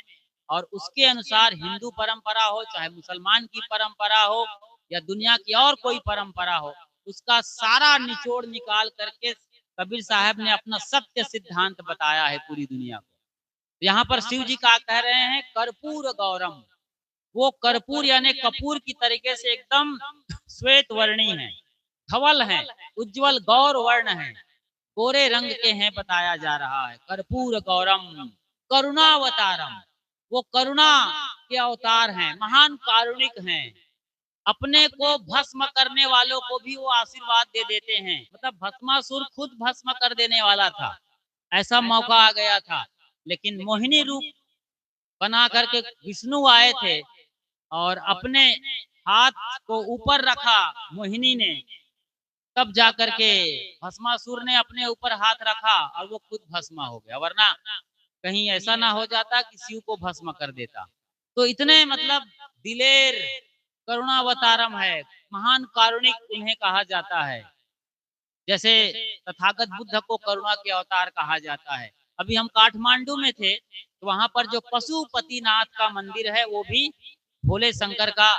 [SPEAKER 1] और उसके अनुसार हिंदू परंपरा हो, चाहे मुसलमान की परंपरा हो, या दुनिया की और कोई परंपरा हो, उसका सारा निचोड़ निकाल करके कबीर साहब ने अपना सत्य सिद्धांत बताया है पूरी दुनिया को। यहाँ पर शिव जी का कह रहे हैं कर्पूर गौरम, वो कर्पूर यानी कपूर की तरीके से एकदम श्वेत वर्णी है, धवल है, उज्जवल गौर वर्ण है, गोरे रंग के हैं, बताया जा रहा है। कर्पूर गौरम करुणावतारम, वो करुणा के अवतार हैं, महान कारुणिक हैं। अपने को भस्म करने वालों को भी वो आशीर्वाद दे देते हैं। मतलब भस्मासुर खुद भस्म कर देने वाला था, ऐसा मौका आ गया था, लेकिन मोहिनी रूप बना करके विष्णु आए थे और अपने हाथ को ऊपर रखा मोहिनी ने, तब जाकर के भस्मासुर ने अपने ऊपर हाथ रखा और वो खुद भस्म हो गया, वरना कहीं ऐसा ना हो जाता कि शिव को भस्म कर देता। तो इतने मतलब दिलेर करुणावतारम है, महान कारुणिक उन्हें कहा जाता है। जैसे तथागत बुद्ध को करुणा के अवतार कहा जाता है। अभी हम काठमांडू में थे, तो वहां पर जो पशुपतिनाथ का मंदिर है, वो भी भोले शंकर का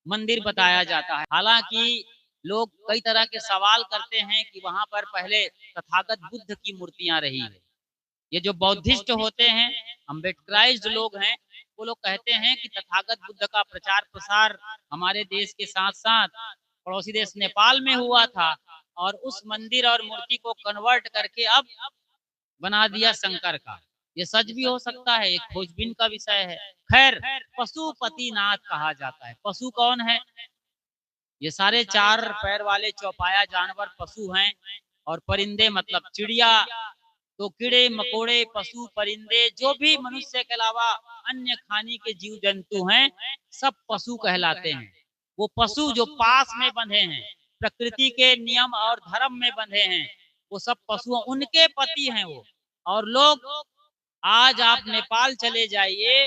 [SPEAKER 1] मंदिर बताया जाता है। हालांकि लोग कई तरह के सवाल करते हैं कि वहां पर पहले तथागत बुद्ध की मूर्तियां रही है। ये जो बौद्धिस्ट होते हैं, अम्बेडकराइज्ड लोग हैं, वो लोग कहते हैं कि तथागत बुद्ध का प्रचार प्रसार हमारे देश के साथ साथ पड़ोसी देश नेपाल में हुआ था, और उस मंदिर और मूर्ति को कन्वर्ट करके अब बना दिया शंकर का। ये सच भी हो सकता है, एक खोजबीन का विषय है। खैर, पशुपतिनाथ कहा जाता है। पशु कौन है? ये सारे चार पैर वाले चौपाया जानवर पशु हैं, और परिंदे मतलब चिड़िया। तो कीड़े मकोड़े, पशु, परिंदे, जो भी मनुष्य के अलावा अन्य खाने के जीव जंतु हैं, सब पशु कहलाते हैं। वो पशु जो पास में बंधे हैं, प्रकृति के नियम और धर्म में बंधे हैं, वो सब पशु उनके पति हैं वो। और लोग, आज आप नेपाल चले जाइए,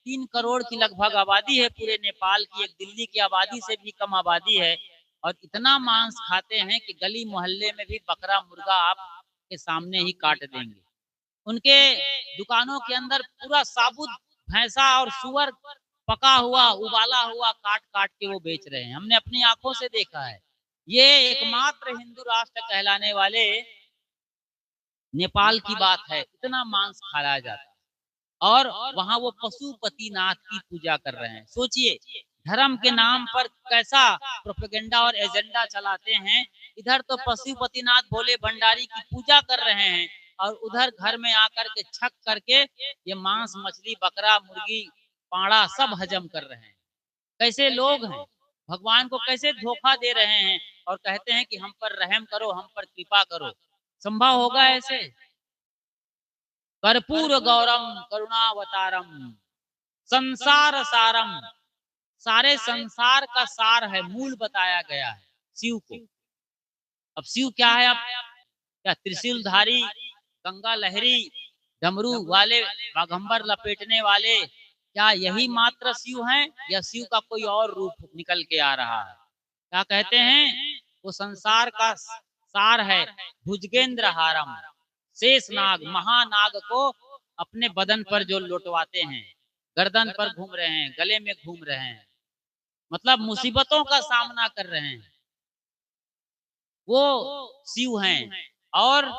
[SPEAKER 1] 3 करोड़ की लगभग आबादी है पूरे नेपाल की, एक दिल्ली की आबादी से भी कम आबादी है, और इतना मांस खाते हैं कि गली मोहल्ले में भी बकरा मुर्गा आप के सामने ही काट देंगे। उनके दुकानों के अंदर पूरा साबुत भैंसा और सुअर पका हुआ, उबाला हुआ काट काट के वो बेच रहे हैं। हमने अपनी आंखों से देखा है। ये एकमात्र हिंदू राष्ट्र कहलाने वाले नेपाल की बात है, इतना मांस खाया जाता है। और वहां वो पशुपतिनाथ की पूजा कर रहे हैं। सोचिए, धर्म के नाम पर कैसा प्रोपेगेंडा और एजेंडा चलाते हैं। इधर तो पशुपतिनाथ भोले भंडारी की पूजा कर रहे हैं और उधर घर में आकर के छक करके ये मांस मछली बकरा मुर्गी पाड़ा सब हजम कर रहे हैं। कैसे लोग हैं, भगवान को कैसे धोखा दे रहे हैं और कहते हैं कि हम पर रहम करो, हम पर कृपा करो। संभव होगा ऐसे? कर्पूर गौरम करुणावतारम संसार सारम, सारे संसार का सार है, मूल बताया गया है शिव को। अब शिव क्या है? अब क्या त्रिशूलधारी, गंगा लहरी, डमरू वाले, बाघंबर लपेटने वाले, क्या यही मात्र शिव हैं या शिव का कोई और रूप निकल के आ रहा है? क्या कहते हैं? वो संसार का सार है, भुजगेंद्र हारम, शेष नाग, महानाग को अपने बदन पर जो लौटवाते हैं, गर्दन पर घूम रहे हैं, गले में घूम रहे हैं, मतलब मुसीबतों का सामना कर रहे हैं, वो शिव हैं। और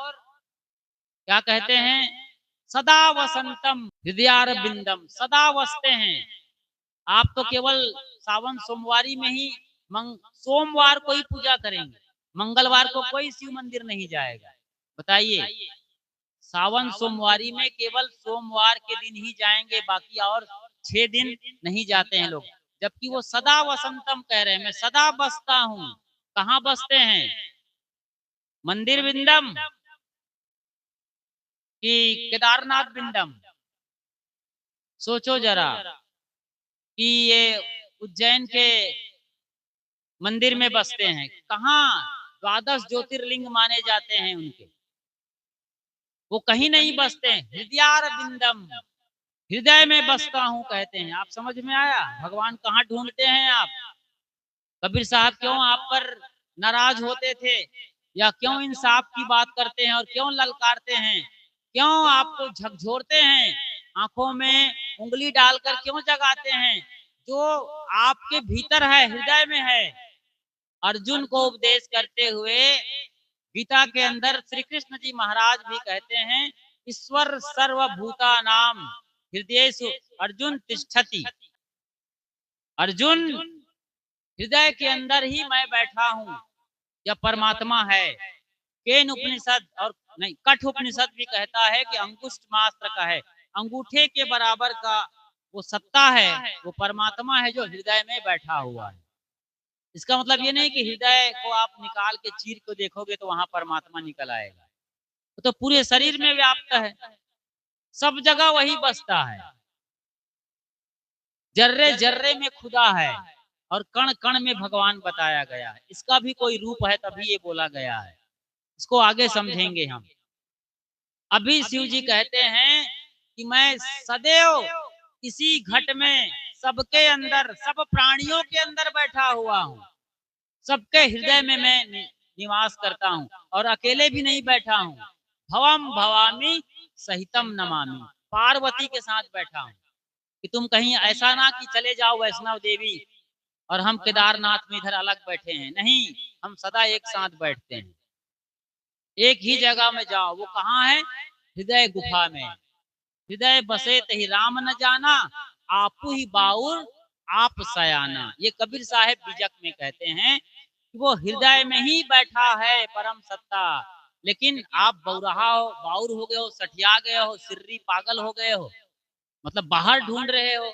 [SPEAKER 1] क्या कहते हैं? सदा वसंतम हृदयारविंदम, सदा वसते हैं। आप तो केवल सावन सोमवारी में ही सोमवार को ही पूजा करेंगे, मंगलवार को कोई शिव मंदिर नहीं जाएगा। बताइए, सावन सोमवारी में केवल सोमवार के दिन ही जाएंगे, बाकी और 6 दिन नहीं जाते हैं लोग। जबकि वो सदा वसंतम कह रहे हैं, मैं सदा बसता हूँ। कहाँ बसते हैं? मंदिर विंदम कि केदारनाथ विंदम? सोचो जरा कि ये उज्जैन के मंदिर में बसते हैं। कहाँ 12 ज्योतिर्लिंग माने जाते हैं उनके, वो कहीं नहीं बसते हैं। हृदयारविंदम, हृदय में बसता हूँ कहते हैं। आप समझ में आया भगवान कहाँ ढूंढते हैं आप? कबीर साहब क्यों आप पर नाराज होते थे, या क्यों इंसाफ की बात करते हैं और क्यों ललकारते हैं, क्यों आपको झकझोरते हैं, आंखों में उंगली डालकर क्यों जगाते हैं? जो आपके भीतर है, हृदय में है। अर्जुन को उपदेश करते हुए गीता के अंदर श्री कृष्ण जी महाराज भी कहते हैं, ईश्वर सर्वभूता नाम हृदयेषु अर्जुन तिष्ठति। अर्जुन, हृदय के अंदर ही मैं बैठा हूँ, यह परमात्मा है। केन उपनिषद और नहीं, कठ उपनिषद भी कहता है कि अंगुष्ठ मात्र का है, अंगूठे के बराबर का वो सत्ता है, वो परमात्मा है जो हृदय में बैठा हुआ है। इसका मतलब ये नहीं कि हृदय को आप निकाल के चीर को देखोगे तो वहां परमात्मा निकल आएगा। तो पूरे शरीर में व्याप्त है, सब जगह वही बसता है, जर्रे जर्रे में खुदा है और कण कण में भगवान बताया गया है। इसका भी कोई रूप है तभी ये बोला गया है, इसको आगे समझेंगे हम। अभी शिव जी कहते हैं कि मैं सदैव इसी घट में सबके अंदर, सब प्राणियों के अंदर बैठा हुआ हूँ, सबके हृदय में मैं निवास करता हूँ और अकेले भी नहीं बैठा हूँ। भवम भवामी सहितम नमामि, पार्वती के साथ बैठा हूँ कि तुम कहीं ऐसा ना कि चले जाओ वैष्णव देवी और हम केदारनाथ में इधर अलग बैठे हैं। नहीं, हम सदा एक साथ बैठते हैं, एक ही जगह में जाओ। वो कहाँ है? हृदय गुफा में। हृदय बसे तही राम न जाना, आपू ही बाउर आप सयाना। ये कबीर साहेब बिजक में कहते हैं कि वो हृदय में ही बैठा है परम सत्ता। लेकिन आप बौरहा हो, बाउर हो गए हो, सठिया गए हो, सिर्री पागल हो गए हो, मतलब बाहर ढूंढ रहे हो।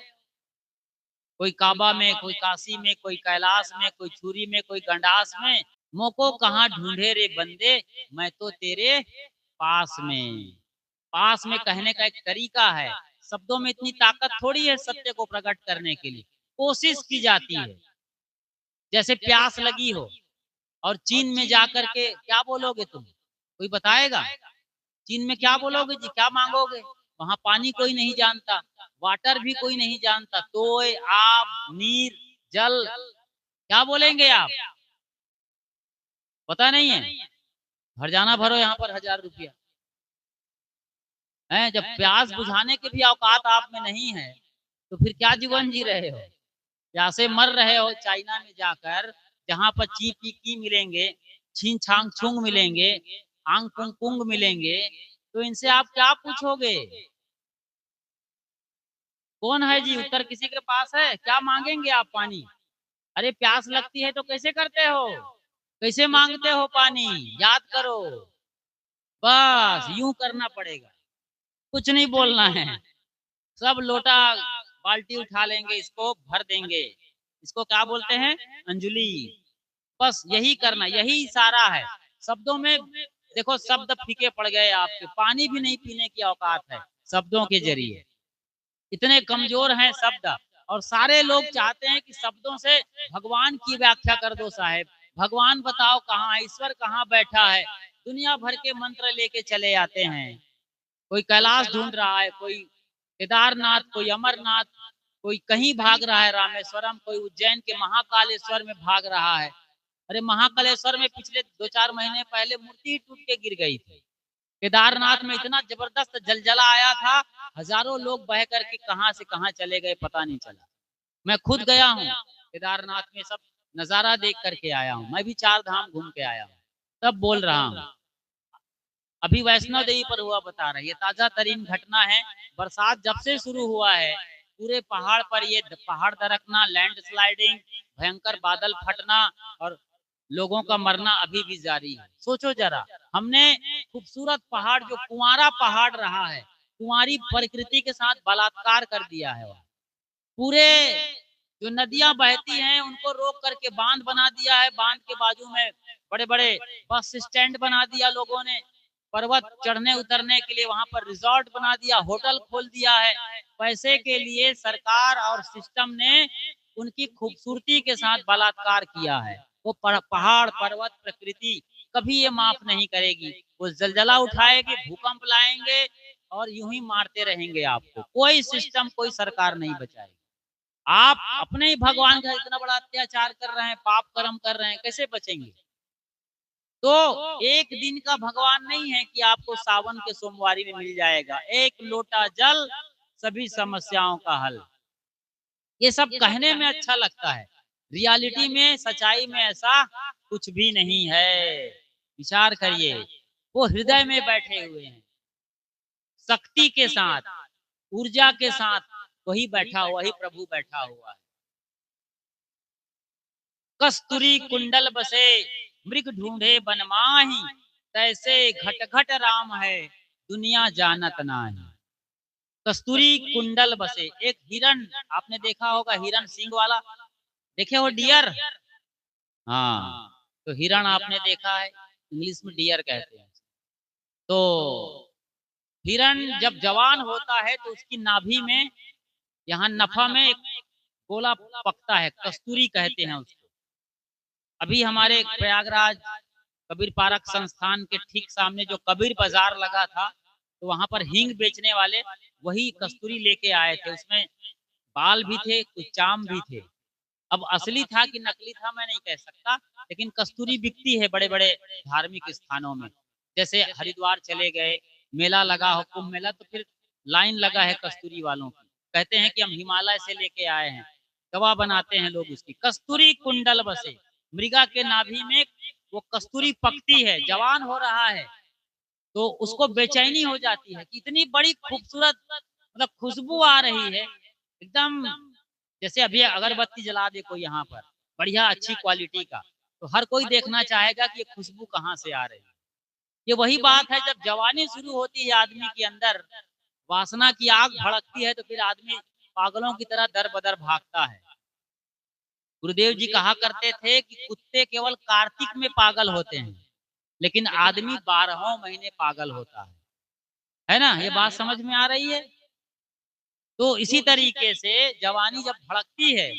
[SPEAKER 1] कोई काबा में, कोई काशी में, कोई कैलाश में, कोई छुरी में, कोई गंडास में। मोको कहाँ ढूंढे रे बंदे, मैं तो तेरे पास में। पास में कहने का एक तरीका है, शब्दों में इतनी ताकत थोड़ी है सत्य को प्रकट करने के लिए। कोशिश की जाती है, जैसे प्यास लगी हो और चीन में जाकर के क्या बोलोगे तुम? कोई बताएगा? चीन में क्या बोलोगे जी, क्या मांगोगे? वहां पानी कोई नहीं जानता, वाटर भी कोई नहीं जानता, तोय आप नीर जल, क्या बोलेंगे आप? पता नहीं है। भर जाना भरो यहाँ पर 1000 रुपया है। जब प्यास बुझाने की भी औकात आप में नहीं है, तो फिर क्या जीवन जी रहे हो? प्यासे मर रहे हो चाइना में जाकर, जहाँ पर ची पी की मिलेंगे, छीन छांग छुंग मिलेंगे, आंग पुंग पुंग मिलेंगे, तो इनसे आप क्या पूछोगे? कौन है जी? उत्तर किसी के पास है? क्या मांगेंगे आप पानी? अरे प्यास लगती है तो कैसे करते हो? कैसे मांगते हो पानी? याद करो। बस यूं करना पड़ेगा, कुछ नहीं बोलना है। सब लोटा बाल्टी उठा लेंगे, इसको भर देंगे। इसको क्या बोलते हैं? अंजुलि। बस यही करना, यही इशारा है। शब्दों में देखो, शब्द फीके पड़ गए आपके, पानी भी नहीं पीने की औकात है शब्दों के जरिए। इतने कमजोर हैं शब्द, और सारे लोग चाहते हैं कि शब्दों से भगवान की व्याख्या कर दो साहेब। भगवान बताओ कहाँ है, ईश्वर कहाँ बैठा है। दुनिया भर के मंत्र लेके चले आते हैं। कोई कैलाश ढूंढ रहा है, कोई केदारनाथ, कोई अमरनाथ, कोई कहीं भाग रहा है रामेश्वरम, कोई उज्जैन के महाकालेश्वर में भाग रहा है। अरे महाकालेश्वर में पिछले 2-4 महीने पहले मूर्ति ही टूट के गिर गई थी। केदारनाथ में इतना जबरदस्त जलजला आया था, हजारों लोग बह करके कहां से कहां चले गए पता नहीं चला। मैं खुद गया हूँ केदारनाथ में, सब नजारा देख करके आया हूँ। मैं भी 4 धाम घूम के आया हूँ, तब बोल रहा हूँ। अभी वैष्णो देवी पर हुआ बता रही है, ताजा तरीन घटना है। बरसात जब से शुरू हुआ है, पूरे पहाड़ पर ये पहाड़ दरकना, लैंडस्लाइडिंग, भयंकर बादल फटना और लोगों का मरना अभी भी जारी है। सोचो जरा, हमने खूबसूरत पहाड़, जो कुंवारा पहाड़ रहा है, कुंवारी प्रकृति के साथ बलात्कार कर दिया है। वह पूरे जो नदियां बहती हैं उनको रोक करके बांध बना दिया है। बांध के बाजू में बड़े बड़े बस स्टैंड बना दिया लोगों ने। पर्वत चढ़ने उतरने के लिए वहां पर रिजॉर्ट बना दिया, होटल खोल दिया है। पैसे के लिए सरकार और सिस्टम ने उनकी खूबसूरती के साथ बलात्कार किया है। वो पहाड़ पर्वत प्रकृति कभी ये माफ नहीं करेगी। वो जलजला उठाएगी, भूकंप लाएंगे और यूं ही मारते रहेंगे आपको। कोई सिस्टम, कोई सरकार नहीं बचाएगी। आप अपने ही भगवान का इतना बड़ा अत्याचार कर रहे हैं, पाप कर्म कर रहे हैं, कैसे बचेंगे? तो एक दिन का भगवान नहीं है कि आपको सावन के सोमवारी में मिल जाएगा एक लोटा जल, सभी समस्याओं का हल। ये सब कहने में अच्छा लगता है, रियलिटी में, सच्चाई में ऐसा कुछ भी नहीं है। विचार करिए, वो हृदय में बैठे हुए हैं, शक्ति के साथ, ऊर्जा के साथ, वही बैठा हुआ, वही प्रभु बैठा हुआ है। कस्तूरी कुंडल बसे, मृग ढूंढे बनमाही, तैसे घट घट राम है, दुनिया जानत नाही। कस्तूरी कुंडल बसे, एक हिरण आपने देखा होगा, हिरण सिंह वाला, देखे हो डियर? हाँ, तो हिरण आपने देखा है, इंग्लिश में डियर कहते हैं। तो हिरण जब जवान होता है तो उसकी नाभि में, यहाँ नफा में एक गोला पकता है, कस्तूरी कहते हैं उसको। अभी हमारे प्रयागराज कबीर पार्क संस्थान के ठीक सामने जो कबीर बाजार लगा था, तो वहां पर हींग बेचने वाले वही कस्तूरी लेके आए थे। उसमें बाल भी थे, कुछ चाम भी थे। अब असली था कि नकली था मैं नहीं कह सकता, लेकिन कस्तूरी बिकती है बड़े बड़े धार्मिक स्थानों में। जैसे हरिद्वार चले गए, मेला लगा हो, कुंभ मेला, तो फिर लाइन लगा है कस्तूरी वालों की। कहते हैं कि हम हिमालय से लेके आए हैं, दवा बनाते हैं लोग उसकी। कस्तूरी कुंडल बसे, मृगा के नाभि में वो कस्तूरी पकती है, जवान हो रहा है, तो उसको बेचैनी हो जाती है कि इतनी बड़ी खूबसूरत, मतलब खुशबू आ रही है एकदम। जैसे अभी अगरबत्ती जला दे कोई यहाँ पर, बढ़िया अच्छी क्वालिटी का, तो हर कोई देखना चाहेगा कि ये खुशबू कहाँ से आ रही है। ये वही बात है, जब जवानी शुरू होती है आदमी के अंदर, वासना की आग भड़कती है, तो फिर आदमी पागलों की तरह दर बदर भागता है। गुरुदेव जी कहा करते थे कि कुत्ते केवल कार्तिक में पागल होते हैं, लेकिन आदमी 12 महीने पागल होता है ना? ये बात समझ में आ रही है? तो इसी तरीके से जवानी जब भड़कती है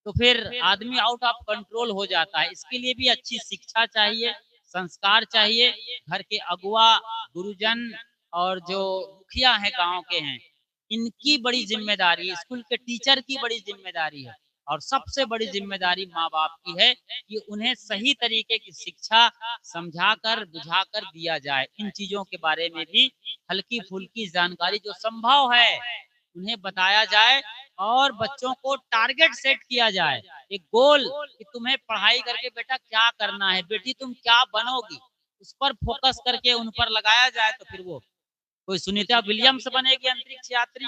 [SPEAKER 1] तो फिर आदमी आउट ऑफ कंट्रोल हो जाता है। इसके लिए भी अच्छी शिक्षा चाहिए, संस्कार चाहिए। घर के अगुआ, गुरुजन और जो मुखिया हैं गांव के हैं, इनकी बड़ी जिम्मेदारी, स्कूल के टीचर की बड़ी जिम्मेदारी है, और सबसे बड़ी जिम्मेदारी माँ बाप की है कि उन्हें सही तरीके की शिक्षा समझाकर बुझाकर दिया जाए। इन चीजों के बारे में भी हल्की फुल्की जानकारी जो संभव है उन्हें बताया जाए और बच्चों को टारगेट सेट किया जाए, एक गोल कि तुम्हें पढ़ाई करके बेटा क्या करना है, बेटी तुम क्या बनोगी, उस पर फोकस करके उन पर लगाया जाए तो फिर वो कोई सुनीता विलियम्स बनेगी अंतरिक्ष यात्री,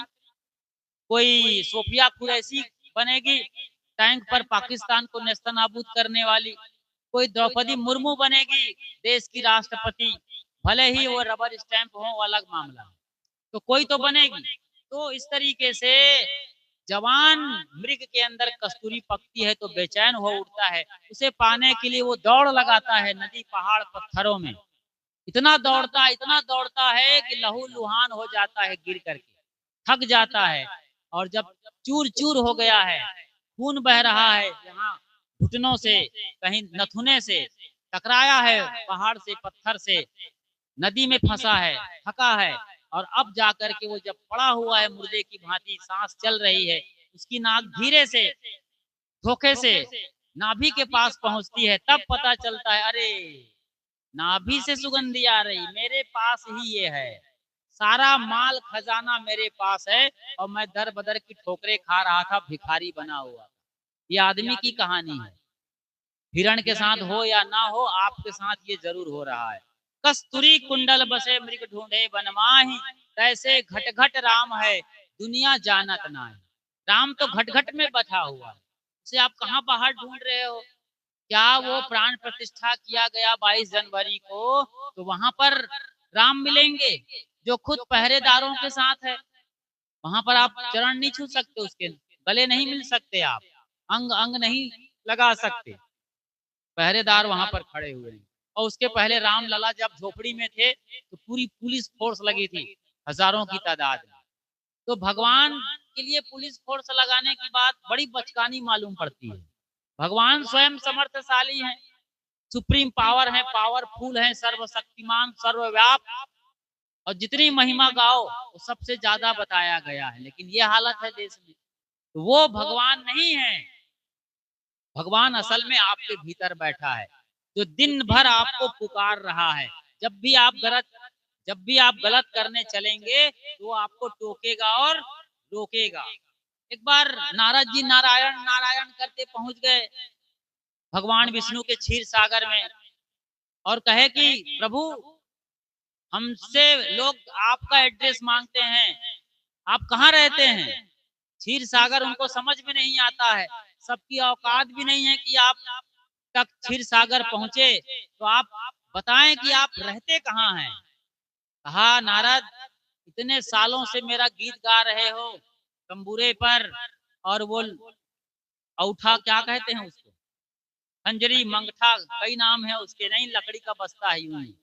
[SPEAKER 1] कोई सोफिया कुरैशी बनेगी टैंक पर पाकिस्तान को नेस्तनाबूद करने वाली, कोई द्रौपदी मुर्मू बनेगी देश की राष्ट्रपति, भले ही वो रबर स्टैंप हो अलग मामला, तो कोई तो बनेगी। तो इस तरीके से जवान मृग के अंदर कस्तूरी पकती है तो बेचैन हो उठता है, उसे पाने के लिए वो दौड़ लगाता है नदी पहाड़ पत्थरों में, इतना दौड़ता है कि लहू लुहान हो जाता है, गिर करके थक जाता है, और जब चूर चूर हो गया है, खून बह रहा है, यहाँ घुटनों से कहीं नथुने से टकराया है, पहाड़ से पत्थर से नदी में फंसा है, थका है, और अब जाकर के वो जब पड़ा हुआ है मुर्दे की भांति, सांस चल रही है, उसकी नाक धीरे से धोखे से नाभि के पास पहुंचती है, तब पता चलता है अरे नाभि से सुगंधी आ रही, मेरे पास ही ये है, सारा माल खजाना मेरे पास है, और मैं दर बदर की ठोकरें खा रहा था, भिखारी बना हुआ। ये आदमी की कहानी है। हिरण के साथ हो या ना हो, आपके साथ ये जरूर हो रहा है। कस्तूरी कुंडल बसे मृग ढूंढे बनमाही, कैसे घट घट राम है दुनिया जानत नाही। राम तो घट घट में बैठा हुआ है, उसे आप कहाँ बाहर ढूंढ रहे हो? क्या वो प्राण प्रतिष्ठा किया गया 22 जनवरी को, तो वहां पर राम मिलेंगे जो खुद पहरेदारों के साथ है, वहां पर आप चरण नहीं छू सकते, उसके गले नहीं मिल सकते, आप अंग अंग नहीं लगा सकते, पहरेदार वहां पर खड़े हुए हैं। और उसके पहले राम लला जब झोपड़ी में थे तो पूरी पुलिस फोर्स लगी थी हजारों की तादाद में, तो भगवान के लिए पुलिस फोर्स लगाने की बात बड़ी बचकानी मालूम पड़ती है। भगवान स्वयं समर्थशाली हैं, सुप्रीम पावर है, पावरफुल है, सर्वशक्तिमान सर्वव्याप, और जितनी महिमा गाओ वो सबसे ज्यादा बताया गया है, लेकिन ये हालत है देश में। तो वो भगवान नहीं है, भगवान असल में आपके भीतर बैठा है, जो दिन भर आपको पुकार रहा है। जब भी आप गलत करने चलेंगे तो वो आपको टोकेगा और रोकेगा। एक बार नारद जी नारायण नारायण करते पहुंच गए भगवान विष्णु के क्षीर सागर में, और कहे कि प्रभु हमसे लोग आपका एड्रेस मांगते हैं, आप कहाँ रहते हैं? क्षीर सागर उनको समझ में नहीं आता है, सबकी औकात भी नहीं है कि आप तक क्षीर सागर पहुंचे, तो आप बताएं कि आप रहते कहाँ हैं। कहा नारद इतने सालों से मेरा गीत गा रहे हो तंबूरे पर, और वो औठा क्या कहते हैं उसको, खंजरी मंगठा कई नाम है उसके, नहीं लकड़ी का बस्ता है यूं ही,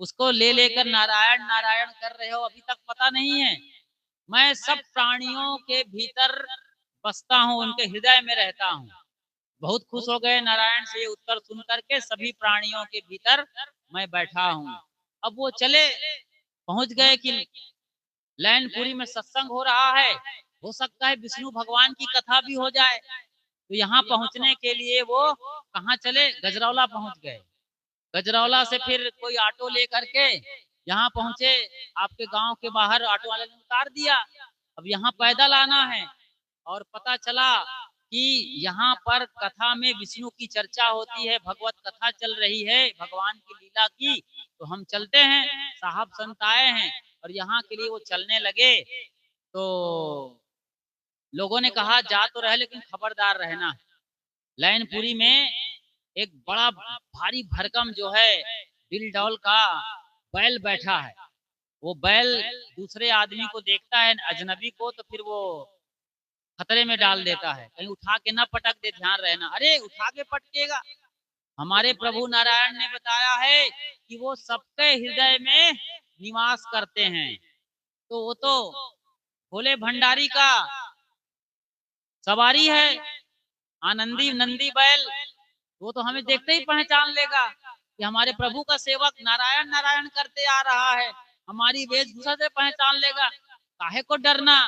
[SPEAKER 1] उसको ले लेकर नारायण नारायण कर रहे हो, अभी तक पता नहीं है मैं सब प्राणियों के भीतर बसता हूँ, उनके हृदय में रहता हूँ। बहुत खुश हो गए नारायण से ये उत्तर सुन करके, सभी प्राणियों के भीतर मैं बैठा हूँ। अब वो चले पहुंच गए कि लैनपुरी में सत्संग हो रहा है, हो सकता है विष्णु भगवान की कथा भी हो जाए, तो यहाँ पहुंचने के लिए वो कहाँ चले, गजरौला पहुंच गए। गजरौला से फिर कोई ऑटो लेकर के यहाँ पहुंचे, आपके गांव के बाहर ऑटो वाले ने उतार दिया। अब यहाँ पैदल आना है, और पता चला कि यहाँ पर कथा में विष्णु की चर्चा होती है, भगवत कथा चल रही है भगवान की लीला की, तो हम चलते हैं, साहब संत आए हैं, और यहाँ के लिए वो चलने लगे। तो लोगों ने कहा जा तो रहे लेकिन खबरदार रहना, लैनपुरी में एक बड़ा भारी भरकम जो है दिल डौल का बैल बैठा है, वो बैल दूसरे आदमी को देखता है अजनबी को, तो फिर वो खतरे में डाल देता है, कहीं उठा के ना पटक दे, ध्यान रहना, अरे उठा के पटकेगा। हमारे प्रभु नारायण ने बताया है कि वो सबके हृदय में निवास करते हैं, तो वो तो भोले भंडारी का सवारी है, आनंदी नंदी बैल, वो तो हमें देखते ही पहचान लेगा कि हमारे प्रभु का सेवक नारायण नारायण करते आ रहा है, हमारी वेशभूषा से पहचान लेगा, काहे को डरना।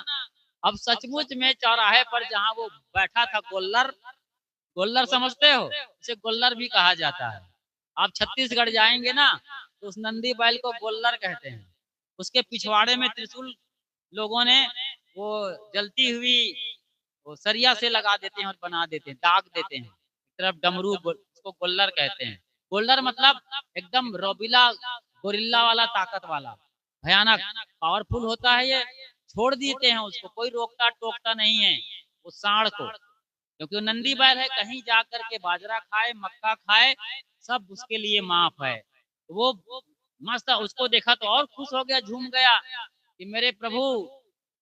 [SPEAKER 1] अब सचमुच में चौराहे पर जहाँ वो बैठा था, गोल्लर, गोल्लर समझते हो, इसे गोल्लर भी कहा जाता है। आप छत्तीसगढ़ जाएंगे ना तो उस नंदी बैल को गोल्लर कहते हैं। उसके पिछवाड़े में त्रिशूल लोगों ने वो जलती हुई वो सरिया से लगा देते हैं और बना देते हैं, दाग देते हैं। एक तरफ डमरू उसको गोल्लर कहते हैं। गोल्लर मतलब एकदम रोबिला गोरिल्ला वाला ताकत वाला भयानक पावरफुल होता है ये। छोड़ देते हैं उसको, कोई रोकता टोकता नहीं है वो सांड को, क्योंकि वो नंदी बैल है, कहीं जाकर के बाजरा खाए मक्का खाए सब उसके लिए माफ है। तो वो मस्त उसको देखा तो और खुश हो गया, झूम गया कि मेरे प्रभु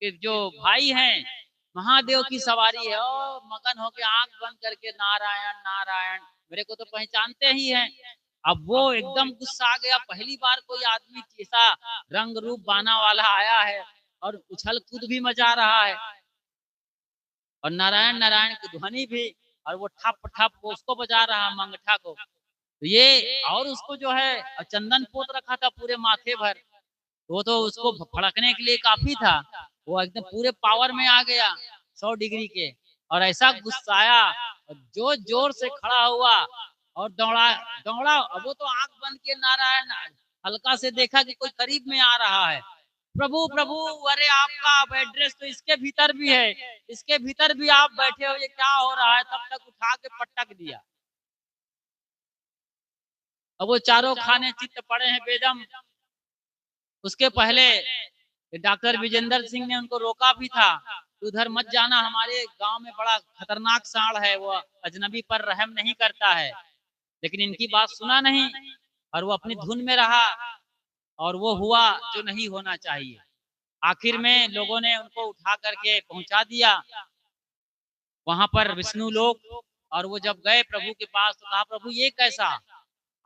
[SPEAKER 1] के जो भाई हैं महादेव की सवारी है। और मगन होके आंख बंद करके नारायण नारायण, मेरे को तो पहचानते ही हैं। अब वो एकदम गुस्सा आ गया, पहली बार कोई आदमी ऐसा रंग रूप बाना वाला आया है और उछल कूद भी मचा रहा है और नारायण नारायण की ध्वनि भी, और वो ठप ठप वो उसको बजा रहा मंगठा को। तो ये और उसको जो है चंदन पोत रखा था पूरे माथे भर, वो तो उसको फड़कने के लिए काफी था। वो एकदम पूरे पावर में आ गया 100 डिग्री के, और ऐसा गुस्साया और जो जोर से खड़ा हुआ और दौड़ा दौड़ा। अब वो तो आंख बंद किए नारायण, हल्का से देखा कि कोई करीब में आ रहा है। प्रभु प्रभु, अरे आपका अब एड्रेस तो इसके भीतर भी है, इसके भीतर भी आप बैठे हो, ये क्या हो रहा है। तब तक उठा के पटक दिया। अब वो चारों खाने चित्त पड़े हैं बेदम। उसके पहले डॉक्टर विजेंद्र सिंह ने उनको रोका भी था, उधर मत जाना, हमारे गांव में बड़ा खतरनाक सांड है, वो अजनबी पर रहम नहीं करता है। लेकिन इनकी बात सुना नहीं और वो अपनी धुन में रहा, और वो हुआ जो नहीं होना चाहिए। आखिर में लोगों ने उनको उठा करके पहुंचा दिया वहां पर विष्णु लोक। और वो जब गए प्रभु के पास तो कहा, प्रभु ये कैसा,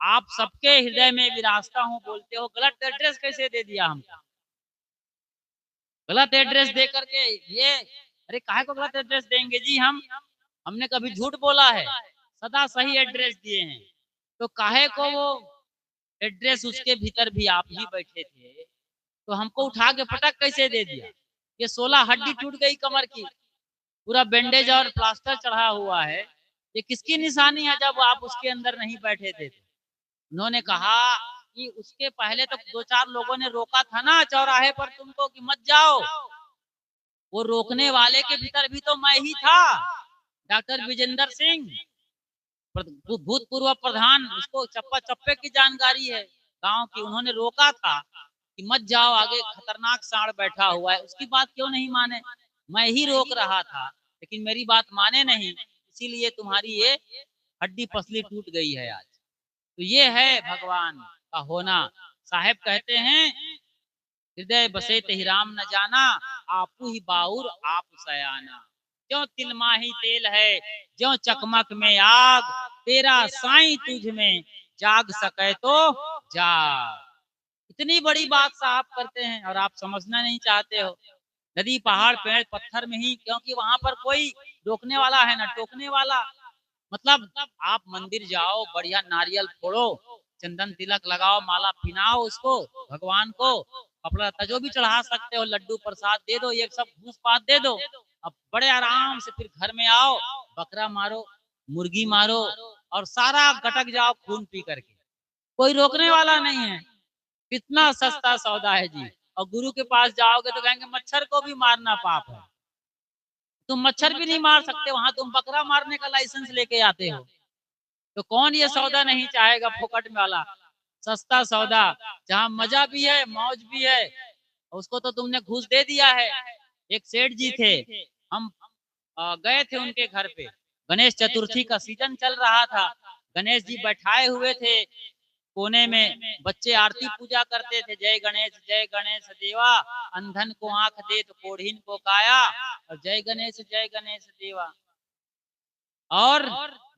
[SPEAKER 1] आप सबके हृदय में विराजता हूँ बोलते हो, गलत एड्रेस कैसे दे दिया हमको। गलत एड्रेस दे करके ये, अरे काहे को गलत एड्रेस देंगे जी, हमने कभी झूठ बोला है, सदा सही एड्रेस दिए हैं। तो काहे को वो एड्रेस, उसके भीतर भी आप ही बैठे थे, तो हमको उठा के पटक कैसे दे दिया। ये 16 हड्डी टूट गई कमर की, पूरा बैंडेज और प्लास्टर चढ़ा हुआ है, ये किसकी निशानी है जब आप उसके अंदर नहीं बैठे थे। उन्होंने कहा कि उसके पहले तो 2-4 लोगों ने रोका था ना चौराहे पर तुमको कि मत जाओ, वो रोकने वाले के भीतर भी तो मैं ही था, डॉक्टर विजेंद्र सिंह, भूतपूर्व प्रधान, उसको चप्पा चप्पे की जानकारी है गांव की। उन्होंने रोका था कि मत जाओ आगे, खतरनाक सांड बैठा हुआ है। उसकी बात क्यों नहीं माने, मैं ही रोक रहा था, लेकिन मेरी बात माने नहीं, इसीलिए तुम्हारी ये हड्डी पसली टूट गई है आज। तो ये है भगवान का होना। साहेब कहते हैं, हृदय बसे तेहि राम न जाना, आपू ही बाउर आप सयाना। क्यों तिलमाही तेल है, ज्यों चकमक में आग, तेरा साईं तुझ में जाग सके तो जाग। इतनी बड़ी बात साहब करते हैं और आप समझना नहीं चाहते हो। नदी पहाड़ पेड़ पत्थर में ही, क्योंकि वहां पर कोई रोकने वाला है ना टोकने वाला। मतलब आप मंदिर जाओ, बढ़िया नारियल फोड़ो, चंदन तिलक लगाओ, माला पहनाओ उसको, भगवान को कपड़ा लत्ता जो भी चढ़ा सकते हो, लड्डू प्रसाद दे दो, ये सब घूस पात दे दो। अब बड़े आराम से फिर घर में आओ, बकरा मारो, मुर्गी मारो और सारा गटक जाओ खून पी करके, कोई रोकने वाला नहीं है। कितना सस्ता सौदा है जी। और गुरु के पास जाओगे तो कहेंगे मच्छर को भी मारना पाप है, तुम मच्छर भी नहीं मार सकते, वहां तुम बकरा मारने का लाइसेंस लेके आते हो। तो कौन ये सौदा नहीं चाहेगा फोकट में वाला सस्ता सौदा, जहाँ मजा भी है मौज भी है, उसको तो तुमने घूस दे दिया है। एक सेठ जी थे, हम गए थे उनके घर पे, गणेश चतुर्थी का सीजन चल रहा था, गणेश जी बैठाए हुए थे कोने में, बच्चे आरती पूजा करते थे, जय गणेश देवा, अंधन को आंख दे तो कोढ़ीन को काया, और जय गणेश देवा। और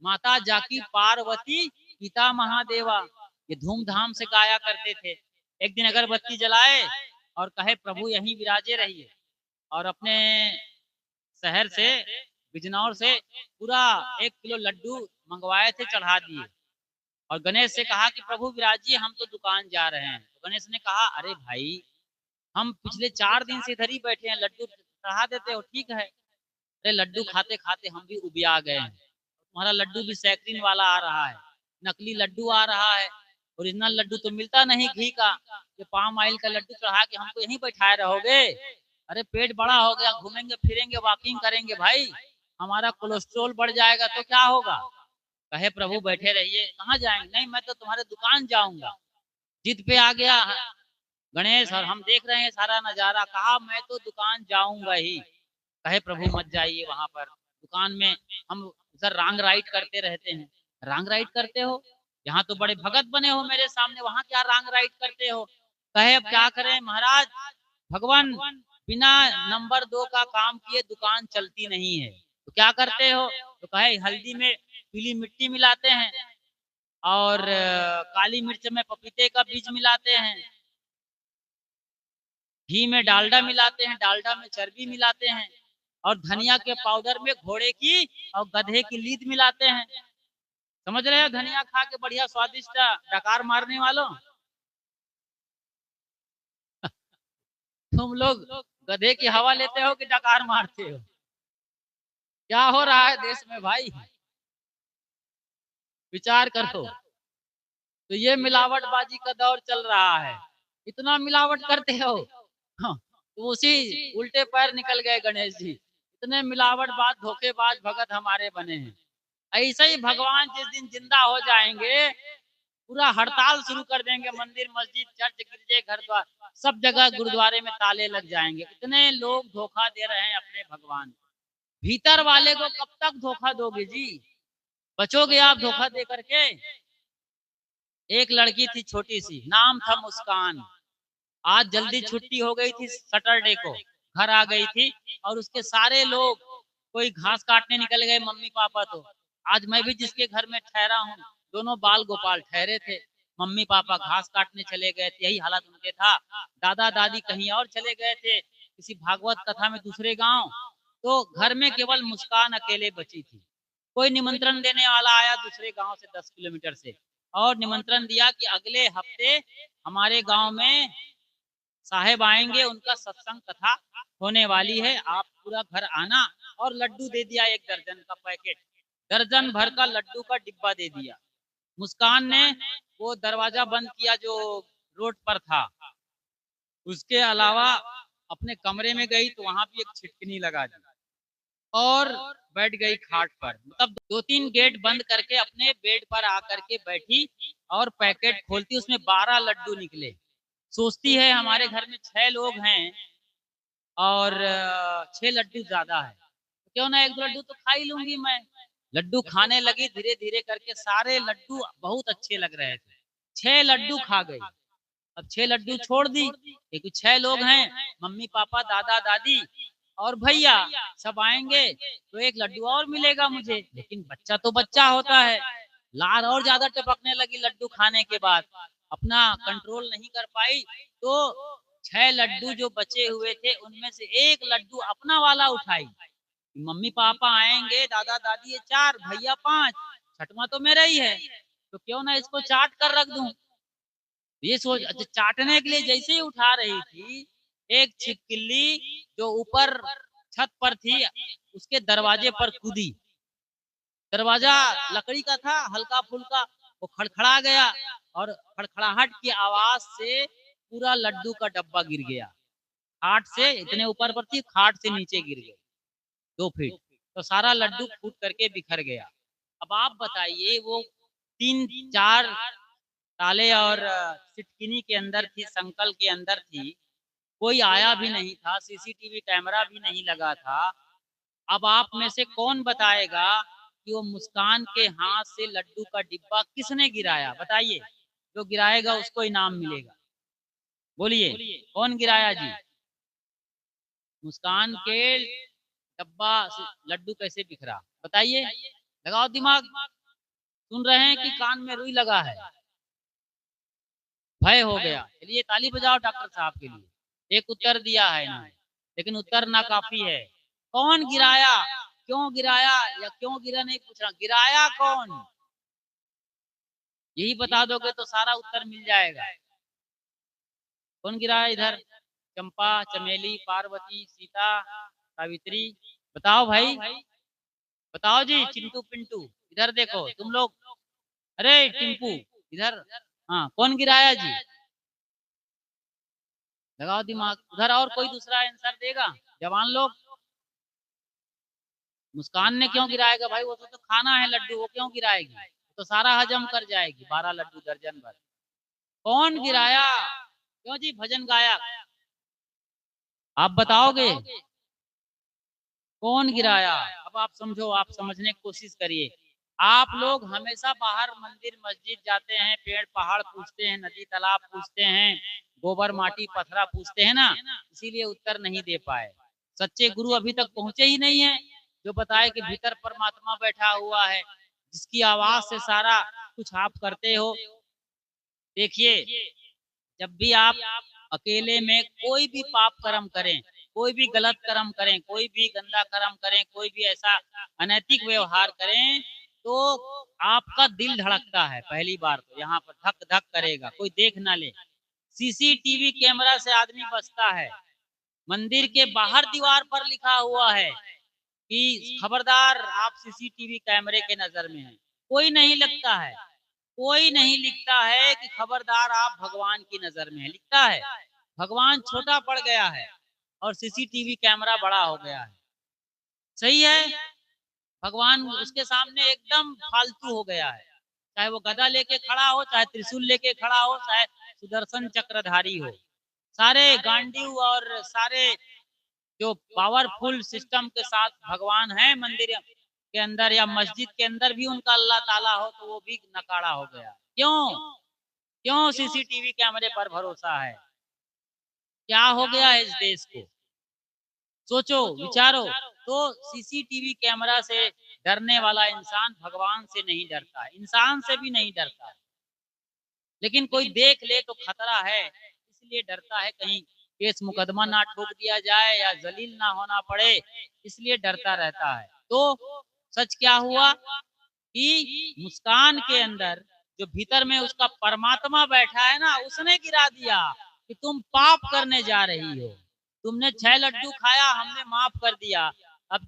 [SPEAKER 1] माता जाकी पार्वती पिता महादेवा, ये धूमधाम से गाया करते थे। एक दिन अगरबत्ती जलाए और कहे प्रभु यहीं विराजे रहिए, और अपने शहर से बिजनौर से पूरा 1 किलो लड्डू मंगवाए थे, चढ़ा दिए। और गणेश से कहा कि प्रभु विराजिए, हम तो दुकान जा रहे हैं। तो गणेश ने कहा, अरे भाई हम पिछले 4 दिन से इधर ही बैठे हैं, लड्डू चढ़ा देते हो ठीक है। अरे लड्डू खाते खाते हम भी उबिया गए हैं, तुम्हारा लड्डू भी सैकड़ीन वाला आ रहा है, नकली लड्डू आ रहा है, ओरिजिनल लड्डू तो मिलता नहीं घी का, ये पाम ऑयल का लड्डू चढ़ा के हमको यहीं बैठाए रहोगे। अरे पेट बड़ा हो गया, घूमेंगे फिरेंगे वॉकिंग करेंगे भाई, हमारा कोलेस्ट्रोल बढ़ जाएगा तो क्या होगा। कहे प्रभु बैठे रहिए, कहाँ जाएंगे, नहीं मैं तो तुम्हारे दुकान जाऊंगा। जिद पे आ गया गणेश, और हम देख रहे हैं सारा नजारा, कहा मैं तो दुकान जाऊंगा ही। कहे प्रभु मत जाइए वहां पर दुकान में, हम उधर रॉन्ग राइट करते रहते हैं। रॉन्ग राइट करते हो, यहाँ तो बड़े भगत बने हो मेरे सामने, वहां क्या रॉन्ग राइट करते हो। कहे अब क्या करें महाराज, भगवान बिना नंबर 2 का काम किए दुकान चलती नहीं है, तो क्या करते हो। तो कहे हल्दी में पीली मिट्टी मिलाते हैं, और काली मिर्च में पपीते का बीज मिलाते हैं, घी में डालडा मिलाते हैं, डालडा में चर्बी मिलाते हैं, और धनिया के पाउडर में घोड़े की और गधे की लीद मिलाते हैं। समझ रहे हो, धनिया खा के बढ़िया स्वादिष्ट डकार मारने वालों। तुम लोग गधे की हवा लेते हो कि डकार मारते हो, क्या हो रहा है देश में भाई, विचार करो। तो ये मिलावटबाजी का दौर चल रहा है, इतना मिलावट करते हो। हाँ, तो उसी उल्टे पैर निकल गए गणेश जी, इतने मिलावटबाज धोखेबाज भगत हमारे बने हैं। ऐसे ही भगवान जिस दिन जिंदा हो जाएंगे, पूरा हड़ताल शुरू कर देंगे, मंदिर मस्जिद चर्च गिरजे घर द्वार सब जगह गुरुद्वारे में ताले लग जाएंगे। इतने लोग धोखा दे रहे हैं अपने भगवान को। भीतर वाले को कब तक धोखा दोगे जी, बचोगे आप धोखा दे करके। एक लड़की थी छोटी सी, नाम था मुस्कान। आज जल्दी छुट्टी हो गई थी सैटरडे को, घर आ गई थी, और उसके सारे लोग कोई घास काटने निकल गए, मम्मी पापा तो। आज मैं भी जिसके घर में ठहरा हूँ, दोनों बाल गोपाल ठहरे थे, मम्मी पापा घास काटने चले गए थे, यही हालत उनके था। दादा दादी कहीं और चले गए थे, किसी भागवत कथा में दूसरे गांव। तो घर में केवल मुस्कान अकेले बची थी। कोई निमंत्रण देने वाला आया दूसरे गांव से 10 किलोमीटर से, और निमंत्रण दिया कि अगले हफ्ते हमारे गांव में साहेब आएंगे, उनका सत्संग कथा होने वाली है, आप पूरा घर आना। और लड्डू दे दिया, 1 दर्जन का पैकेट, दर्जन भर का लड्डू का डिब्बा दे दिया। मुस्कान ने वो दरवाजा बंद किया जो रोड पर था, उसके अलावा अपने कमरे में गई तो वहां भी एक छिटकनी लगा दी, और बैठ गई खाट पर। मतलब 2-3 गेट बंद करके अपने बेड पर आकर के बैठी, और पैकेट खोलती, उसमें 12 लड्डू निकले। सोचती है हमारे घर में 6 लोग हैं, और 6 लड्डू ज्यादा है, तो क्यों ना 1-2 लड्डू तो खा ही लूंगी मैं। लड्डू खाने लगी, धीरे धीरे करके सारे लड्डू बहुत अच्छे लग रहे थे, 6 लड्डू खा गई। अब 6 लड्डू छोड़ दी, क्योंकि 6 लोग हैं, मम्मी पापा दादा दादी और भैया सब आएंगे, तो 1 लड्डू और मिलेगा मुझे। लेकिन बच्चा तो बच्चा होता है, लार और ज्यादा टपकने लगी लड्डू खाने के बाद, अपना कंट्रोल नहीं कर पाई। तो 6 लड्डू जो बचे हुए थे उनमें से 1 लड्डू अपना वाला उठाई। मम्मी पापा आएंगे, दादा दादी ये 4, भैया 5, छठवां तो मेरा ही है, तो क्यों ना इसको चाट कर रख दूं। ये सोच, अच्छा चाटने के लिए जैसे ही उठा रही थी, एक छिपकली जो ऊपर छत पर थी उसके दरवाजे पर कूदी। दरवाजा लकड़ी का था, हल्का फुल्का, वो खड़खड़ा गया, और खड़खड़ाहट की आवाज से पूरा लड्डू का डब्बा गिर गया। खाट से इतने ऊपर पर थी, खाट से नीचे गिर गई 2 फीट, तो सारा लड्डू फूट करके बिखर गया। अब आप बताइए, वो 3-4 ताले और सिटकिनी के अंदर थी, संकल के अंदर थी, कोई आया भी नहीं था, सीसीटीवी कैमरा भी नहीं लगा था। अब आप में से कौन बताएगा कि वो मुस्कान के हाथ से लड्डू का डिब्बा किसने गिराया, बताइए। जो गिराएगा उसको इनाम मिलेगा, बोलिए कौन गिराया जी। मुस्कान के डब्बा से लड्डू कैसे बिखरा, बताइए, लगाओ दिमाग। सुन रहे हैं कि कान में रुई लगा है, भय हो गया। चलिए ताली बजाओ डॉक्टर साहब के लिए, एक उत्तर दिया है इन्होंने, लेकिन उत्तर ना काफी है। कौन गिराया, क्यों गिराया, या क्यों गिरा नहीं पूछ रहा, गिराया कौन, यही बता दोगे तो सारा उत्तर मिल जाएगा। कौन गिराया इधर, चंपा चमेली पार्वती सीता सावित्री, बताओ भाई, बताओ जी। चिंटू पिंटू इधर देखो तुम लोग, अरे टिंपू इधर, हाँ कौन गिराया जी, लगाओ दिमाग उधर। और कोई दूसरा आंसर देगा? जवान लोग। मुस्कान ने क्यों गिराएगा भाई? वो तो खाना है लड्डू, वो क्यों गिराएगी? तो सारा हजम कर जाएगी, 12 लड्डू दर्जन भर। कौन गिराया? क्यों जी भजन गाया? आप बताओगे कौन गिराया? अब आप समझो, आप समझने की कोशिश करिए। आप लोग हमेशा बाहर मंदिर मस्जिद जाते हैं, पेड़ पहाड़ पूछते हैं, नदी तालाब पूछते हैं, गोबर माटी पथरा पूछते हैं ना, इसीलिए उत्तर नहीं दे पाए। सच्चे गुरु अभी तक पहुंचे ही नहीं है, जो बताए कि भीतर परमात्मा बैठा हुआ है, जिसकी आवाज से सारा कुछ आप करते हो। देखिए, जब भी आप अकेले में कोई भी पाप कर्म करें, कोई भी गलत कर्म करें, कोई भी गंदा कर्म करें, कोई भी ऐसा अनैतिक व्यवहार करें, तो आपका दिल धड़कता है। पहली बार तो यहाँ पर धक धक करेगा, कोई देख ना ले। सीसीटीवी कैमरा से आदमी बचता है। मंदिर के बाहर दीवार पर लिखा हुआ है कि खबरदार, आप सीसीटीवी कैमरे के नजर में हैं। कोई नहीं लगता है, कोई नहीं लिखता है कि खबरदार आप भगवान की नजर में है। लिखता है भगवान छोटा पड़ गया है और सीसीटीवी कैमरा बड़ा हो गया है। सही है, भगवान उसके सामने एकदम फालतू हो गया है। चाहे वो गदा लेके खड़ा हो, चाहे त्रिशूल लेके खड़ा हो, चाहे सुदर्शन चक्रधारी हो, सारे गांडीव और सारे जो पावरफुल सिस्टम के साथ भगवान है मंदिर के अंदर या मस्जिद के अंदर भी उनका अल्लाह ताला हो, तो वो भी नकारा हो गया। क्यों? क्यों सीसीटीवी कैमरे पर भरोसा है? क्या हो गया है इस देश को? सोचो, विचारो। तो सीसीटीवी कैमरा से डरने वाला इंसान भगवान से नहीं डरता, इंसान से भी नहीं डरता। लेकिन कोई देख ले तो खतरा है, इसलिए डरता है, कहीं केस मुकदमा ना ठोक दिया जाए या जलील ना होना पड़े, इसलिए डरता रहता है। तो सच क्या हुआ कि मुस्कान के अंदर जो भीतर में उसका परमात्मा बैठा है ना, उसने गिरा दिया कि तुम पाप करने जा रही हो। तुमने 6 लड्डू खाया, हमने माफ कर दिया। अब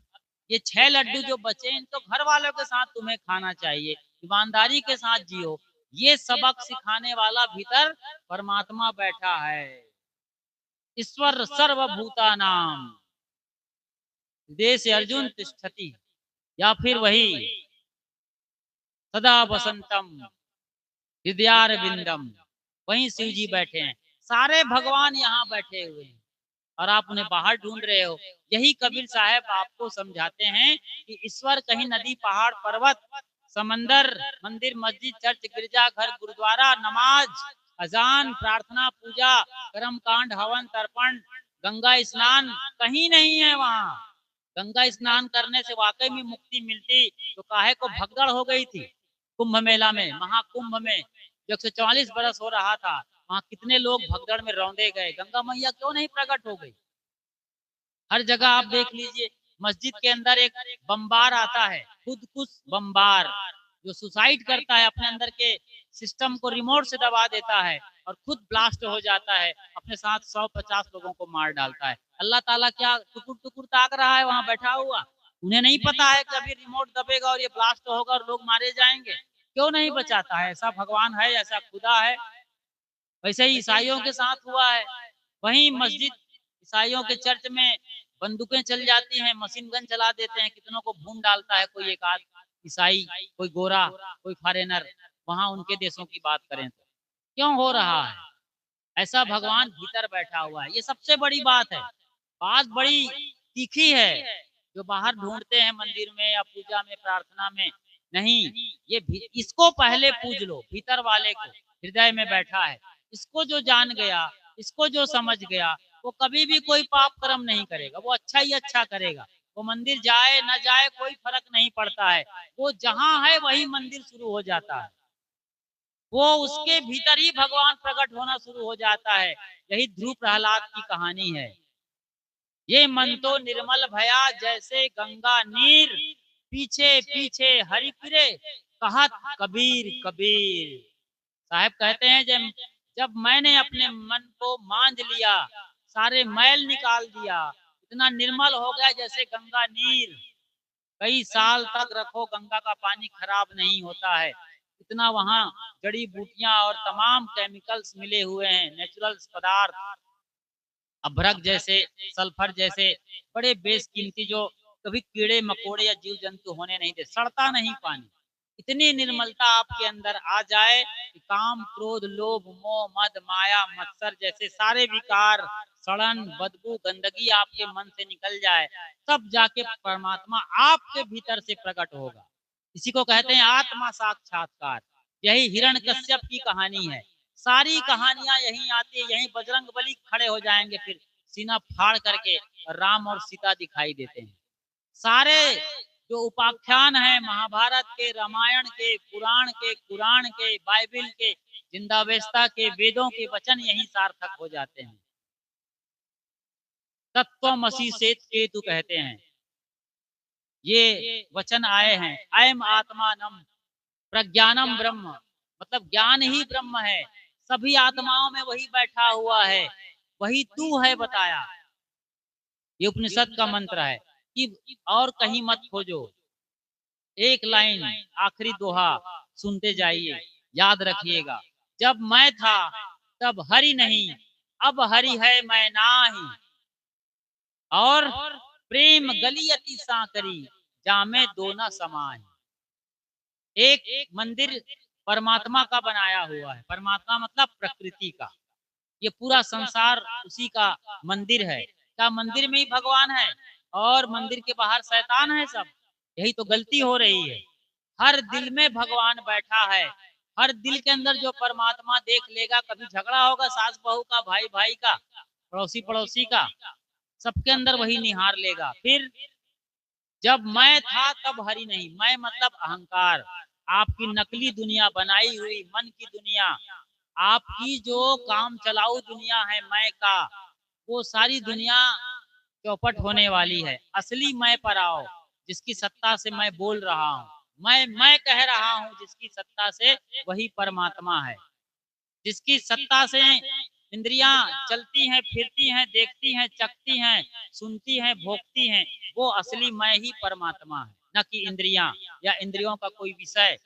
[SPEAKER 1] ये 6 लड्डू जो बचे, इनको घर वालों के साथ तुम्हें खाना चाहिए, ईमानदारी के साथ जियो। ये सबक सिखाने वाला भीतर परमात्मा बैठा है। ईश्वर सर्वभूता नाम देश अर्जुन तिष्ठति, या फिर वही सदा वसंतम हृदयारविंदम, वहीं शिव जी बैठे हैं। सारे भगवान यहाँ बैठे हुए हैं और आप उन्हें बाहर ढूंढ रहे हो। यही कबीर साहब आपको समझाते हैं कि ईश्वर कहीं नदी पहाड़ पर्वत समंदर मंदिर मस्जिद चर्च गिरजा घर गुरुद्वारा नमाज अजान प्रार्थना पूजा कर्म कांड हवन तर्पण गंगा स्नान कहीं नहीं है। वहाँ गंगा स्नान करने से वाकई में मुक्ति मिलती तो काहे को भगदड़ हो गई थी। कुंभ मेला में, महाकुंभ में जो 144 बरस हो रहा था, वहाँ कितने लोग भगदड़ में रौंदे गए, गंगा मैया क्यों नहीं प्रकट हो गई? हर जगह आप देख लीजिए, मस्जिद के अंदर एक बम्बार आता है, खुद कुछ बम्बार, जो सुसाइड करता है, अपने अंदर के सिस्टम को रिमोट से दबा देता है और खुद ब्लास्ट हो जाता है, अपने साथ 150 लोगों को मार डालता है। अल्लाह ताला क्या टुकुर टुकुर ताक रहा है वहां बैठा हुआ? उन्हें नहीं पता है कि अभी रिमोट दबेगा और ये ब्लास्ट होगा और लोग मारे जाएंगे? क्यों नहीं बचाता है? ऐसा भगवान है, ऐसा खुदा है। वैसे ही ईसाइयों के साथ हुआ है। वहीं मस्जिद, ईसाइयों के चर्च में बंदूकें चल जाती हैं, मशीन गन चला देते हैं, कितनों को भून डालता है कोई एक आध ईसाई, कोई गोरा, कोई फॉरेनर। वहां उनके देशों की बात करें तो क्यों हो रहा है ऐसा? भगवान भीतर बैठा हुआ है, ये सबसे बड़ी बात है। बात बड़ी तीखी है, जो बाहर ढूंढते हैं मंदिर में या पूजा में प्रार्थना में नहीं। ये इसको पहले पूज लो, भीतर वाले को, हृदय में बैठा है। इसको जो जान गया, इसको जो समझ गया, वो कभी भी कोई पाप कर्म नहीं करेगा, वो अच्छा ही अच्छा करेगा। वो मंदिर जाए न जाए कोई फर्क नहीं पड़ता है, वो जहां है वही मंदिर शुरू हो जाता है, वो उसके भीतर ही भगवान प्रकट होना शुरू हो जाता है। यही ध्रुव प्रहलाद की कहानी है। ये मन तो निर्मल भया जैसे गंगा नीर, पीछे पीछे हरि फिरे कहत कबीर कबीर। साहब कहते हैं, जब जब मैंने अपने मन को मांझ लिया, सारे मैल निकाल दिया, इतना निर्मल हो गया जैसे गंगा नीर। कई साल तक रखो, गंगा का पानी खराब नहीं होता है। इतना वहाँ जड़ी बूटियां और तमाम केमिकल्स मिले हुए हैं, नेचुरल पदार्थ। अभ्रक जैसे, सल्फर जैसे बड़े बेशकीमती जो कभी कीड़े मकोड़े या जीव जंतु होने नहीं दे, सड़ता नहीं पानी। इतनी निर्मलता आपके अंदर आ जाए कि काम, क्रोध, लोभ, मोह, मद, माया, मत्सर जैसे सारे विकार, सड़न, बदबू, गंदगी आपके मन से निकल जाए, तब जाके परमात्मा आपके भीतर से प्रकट होगा। इसी को कहते हैं आत्मा साक्षात्कार। यही हिरण्यकश्यप की कहानी है। सारी कहानियां यहीं आती है, यहीं बजरंग बली खड़े हो जाएंगे, फिर सीना फाड़ करके राम और सीता दिखाई देते हैं। सारे जो उपाख्यान है महाभारत के, रामायण के, पुराण के, कुरान के, बाइबिल के, जिंदावेस्ता के, वेदों के वचन यहीं सार्थक हो जाते हैं। तत्वमसि से केतु कहते हैं, ये वचन आए हैं। अयम आत्मानम प्रज्ञानम ब्रह्म, मतलब ज्ञान ही ब्रह्म है। सभी आत्माओं में वही बैठा हुआ है, वही तू है बताया। ये उपनिषद का मंत्र है कि और कहीं मत खोजो। एक लाइन आखिरी दोहा सुनते जाइए, याद रखिएगा। जब मैं था तब हरि नहीं, अब हरि है मैं नाही। और प्रेम गली अति सांकरी, जामे दो न समाए। एक मंदिर परमात्मा का बनाया हुआ है। परमात्मा मतलब प्रकृति का। ये पूरा संसार उसी का मंदिर है। क्या मंदिर में ही भगवान है और मंदिर के बाहर शैतान है सब? यही तो गलती हो रही है। हर दिल में भगवान बैठा है। हर दिल के अंदर जो परमात्मा देख लेगा, कभी झगड़ा होगा सास बहू का, भाई भाई का, पड़ोसी पड़ोसी का, सबके अंदर वही निहार लेगा। फिर जब मैं था तब हरि नहीं, मैं मतलब अहंकार, आपकी नकली दुनिया बनाई हुई मन की दुनिया, आपकी जो काम चलाऊ दुनिया है मैं का, वो सारी दुनिया चौपट होने वाली है। असली मैं पर आओ, जिसकी सत्ता से मैं बोल रहा हूँ, मैं कह रहा हूँ, जिसकी सत्ता से वही परमात्मा है। जिसकी सत्ता से इंद्रियां चलती हैं, फिरती हैं, देखती हैं, चखती हैं, सुनती हैं, भोगती हैं, वो असली मैं ही परमात्मा है, न कि इंद्रियां या इंद्रियों का कोई विषय।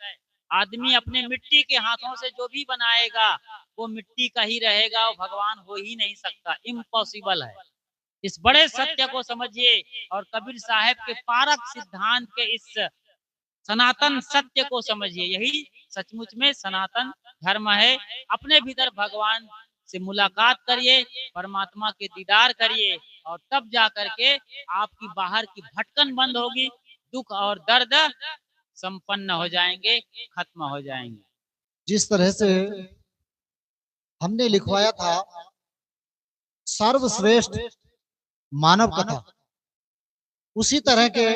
[SPEAKER 1] आदमी अपने मिट्टी के हाथों से जो भी बनाएगा वो मिट्टी का ही रहेगा, वो भगवान हो ही नहीं सकता, इम्पॉसिबल है। इस बड़े सत्य को समझिए और कबीर साहब के पारक सिद्धांत के इस सनातन सत्य को समझिए। यही सचमुच में सनातन धर्म है। अपने भीतर भगवान से मुलाकात करिए, परमात्मा के दीदार करिए, और तब जा करके आपकी बाहर की भटकन बंद होगी, दुख और दर्द संपन्न हो जाएंगे, खत्म हो जाएंगे।
[SPEAKER 2] जिस तरह से हमने लिखवाया था सर्वश्रेष्ठ मानव कथा, उसी तरह के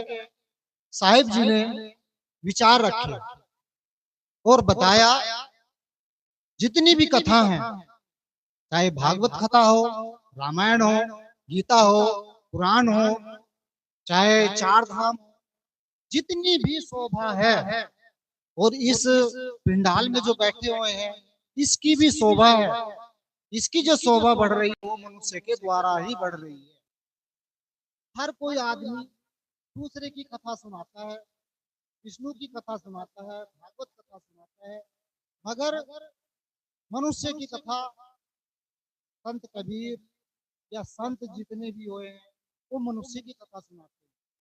[SPEAKER 2] साहिब जी ने विचार रखे और बताया जितनी भी कथा हैं, चाहे भागवत कथा हो, रामायण हो, गीता हो, पुराण हो, चाहे चार धाम, जितनी भी शोभा है, और इस पिंडाल में जो बैठे हुए हैं इसकी भी शोभा है। इसकी जो शोभा बढ़ रही है वो मनुष्य के द्वारा ही बढ़ रही है। हर कोई आदमी दूसरे की कथा सुनाता है, विष्णु की कथा सुनाता है, भागवत कथा सुनाता है, मगर मनुष्य की कथा संत कबीर या संत जितने भी हुए हैं वो मनुष्य की कथा सुनाते हैं।